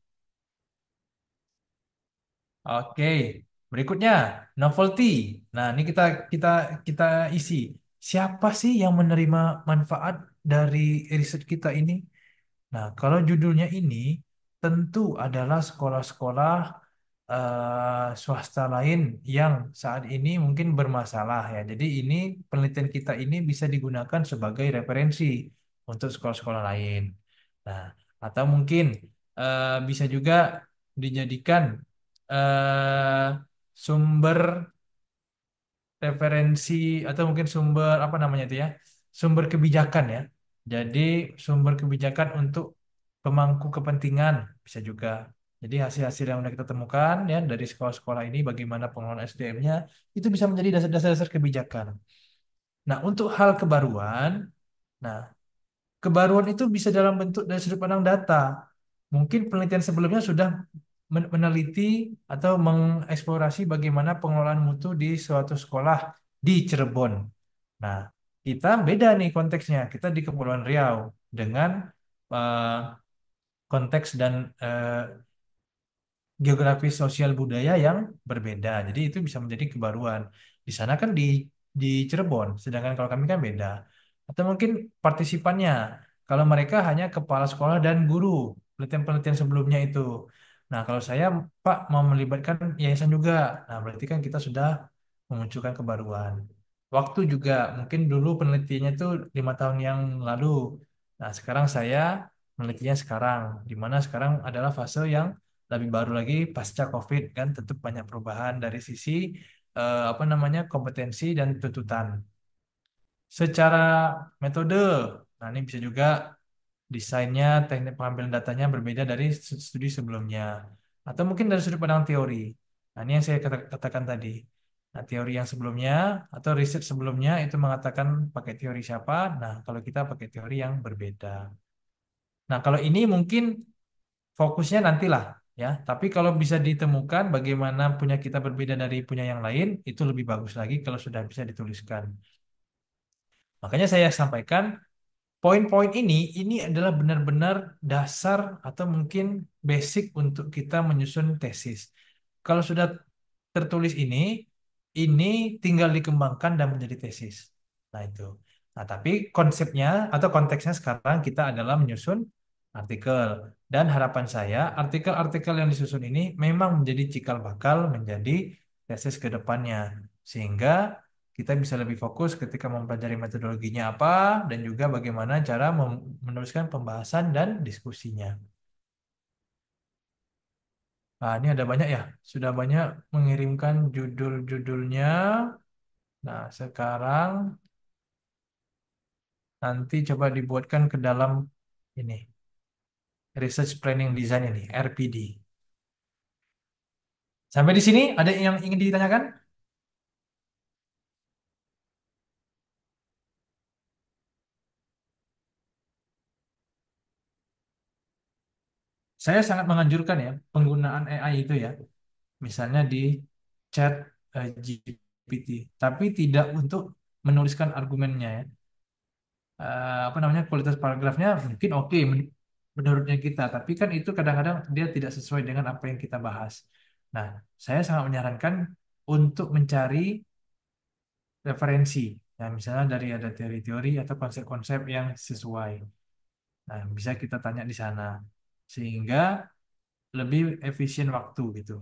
Oke, berikutnya novelty. Nah, ini kita kita isi. Siapa sih yang menerima manfaat dari riset kita ini? Nah, kalau judulnya ini tentu adalah sekolah-sekolah swasta lain yang saat ini mungkin bermasalah ya. Jadi ini penelitian kita ini bisa digunakan sebagai referensi untuk sekolah-sekolah lain. Nah, atau mungkin bisa juga dijadikan eh, sumber referensi atau mungkin sumber apa namanya itu ya, sumber kebijakan ya. Jadi sumber kebijakan untuk pemangku kepentingan bisa juga. Jadi hasil-hasil yang sudah kita temukan ya dari sekolah-sekolah ini bagaimana pengelolaan SDM-nya itu bisa menjadi dasar-dasar kebijakan. Nah, untuk hal kebaruan, nah kebaruan itu bisa dalam bentuk dari sudut pandang data. Mungkin penelitian sebelumnya sudah meneliti atau mengeksplorasi bagaimana pengelolaan mutu di suatu sekolah di Cirebon. Nah, kita beda nih konteksnya. Kita di Kepulauan Riau dengan eh, konteks dan geografis sosial budaya yang berbeda. Jadi itu bisa menjadi kebaruan. Di sana kan di Cirebon, sedangkan kalau kami kan beda. Atau mungkin partisipannya, kalau mereka hanya kepala sekolah dan guru, penelitian-penelitian sebelumnya itu. Nah, kalau saya Pak mau melibatkan yayasan juga, nah berarti kan kita sudah memunculkan kebaruan. Waktu juga, mungkin dulu penelitiannya itu 5 tahun yang lalu. Nah, sekarang saya menelitinya sekarang, di mana sekarang adalah fase yang lebih baru lagi pasca COVID kan tentu banyak perubahan dari sisi apa namanya kompetensi dan tuntutan. Secara metode, nah ini bisa juga desainnya, teknik pengambilan datanya berbeda dari studi sebelumnya. Atau mungkin dari sudut pandang teori. Nah ini yang saya katakan tadi. Nah teori yang sebelumnya atau riset sebelumnya itu mengatakan pakai teori siapa. Nah kalau kita pakai teori yang berbeda. Nah kalau ini mungkin fokusnya nantilah ya. Tapi kalau bisa ditemukan bagaimana punya kita berbeda dari punya yang lain, itu lebih bagus lagi kalau sudah bisa dituliskan. Makanya saya sampaikan poin-poin ini adalah benar-benar dasar atau mungkin basic untuk kita menyusun tesis. Kalau sudah tertulis ini tinggal dikembangkan dan menjadi tesis. Nah, itu. Nah, tapi konsepnya atau konteksnya sekarang kita adalah menyusun artikel. Dan harapan saya, artikel-artikel yang disusun ini memang menjadi cikal bakal menjadi tesis ke depannya. Sehingga kita bisa lebih fokus ketika mempelajari metodologinya apa dan juga bagaimana cara meneruskan pembahasan dan diskusinya. Nah, ini ada banyak ya, sudah banyak mengirimkan judul-judulnya. Nah, sekarang nanti coba dibuatkan ke dalam ini, Research Planning Design ini, RPD. Sampai di sini ada yang ingin ditanyakan? Saya sangat menganjurkan ya penggunaan AI itu ya, misalnya di chat GPT, tapi tidak untuk menuliskan argumennya ya. Apa namanya kualitas paragrafnya mungkin oke menurutnya kita, tapi kan itu kadang-kadang dia tidak sesuai dengan apa yang kita bahas. Nah, saya sangat menyarankan untuk mencari referensi. Nah, misalnya dari ada teori-teori atau konsep-konsep yang sesuai. Nah, bisa kita tanya di sana sehingga lebih efisien waktu gitu.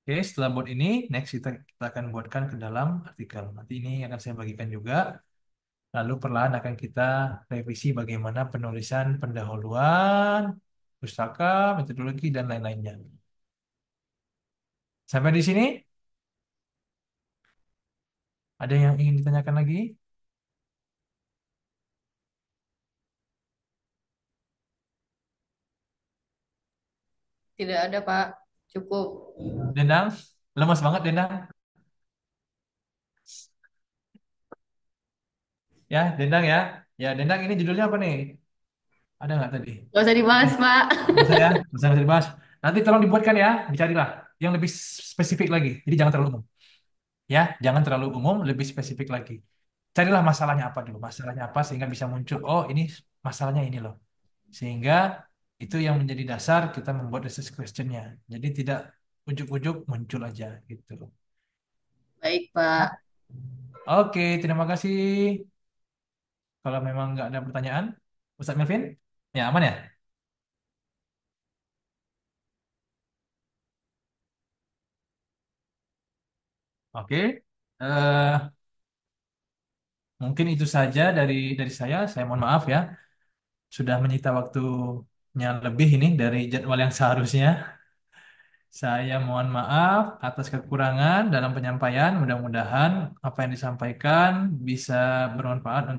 Oke, setelah buat ini, next kita akan buatkan ke dalam artikel. Nanti ini akan saya bagikan juga. Lalu perlahan akan kita revisi bagaimana penulisan pendahuluan, pustaka, metodologi, dan lain-lainnya. Sampai di sini, ada yang ingin ditanyakan lagi? Tidak ada, Pak. Cukup. Dendang? Lemas banget, Dendang? Ya, Dendang ya. Ya, Dendang ini judulnya apa nih? Ada nggak tadi? Gak usah dibahas, Eh, Pak. nggak usah ya, nggak usah dibahas. Nanti tolong dibuatkan ya, dicarilah yang lebih spesifik lagi. Jadi jangan terlalu umum. Ya, jangan terlalu umum, lebih spesifik lagi. Carilah masalahnya apa dulu, masalahnya apa sehingga bisa muncul. Oh, ini masalahnya ini loh. Sehingga itu yang menjadi dasar kita membuat research questionnya. Jadi tidak ujuk-ujuk muncul aja gitu. Baik, Pak. Oke, terima kasih. Kalau memang nggak ada pertanyaan, Ustaz Melvin, ya aman ya? Oke. Eh, mungkin itu saja dari saya. Saya mohon maaf ya, sudah menyita waktu lebih ini dari jadwal yang seharusnya. Saya mohon maaf atas kekurangan dalam penyampaian. Mudah-mudahan apa yang disampaikan bisa bermanfaat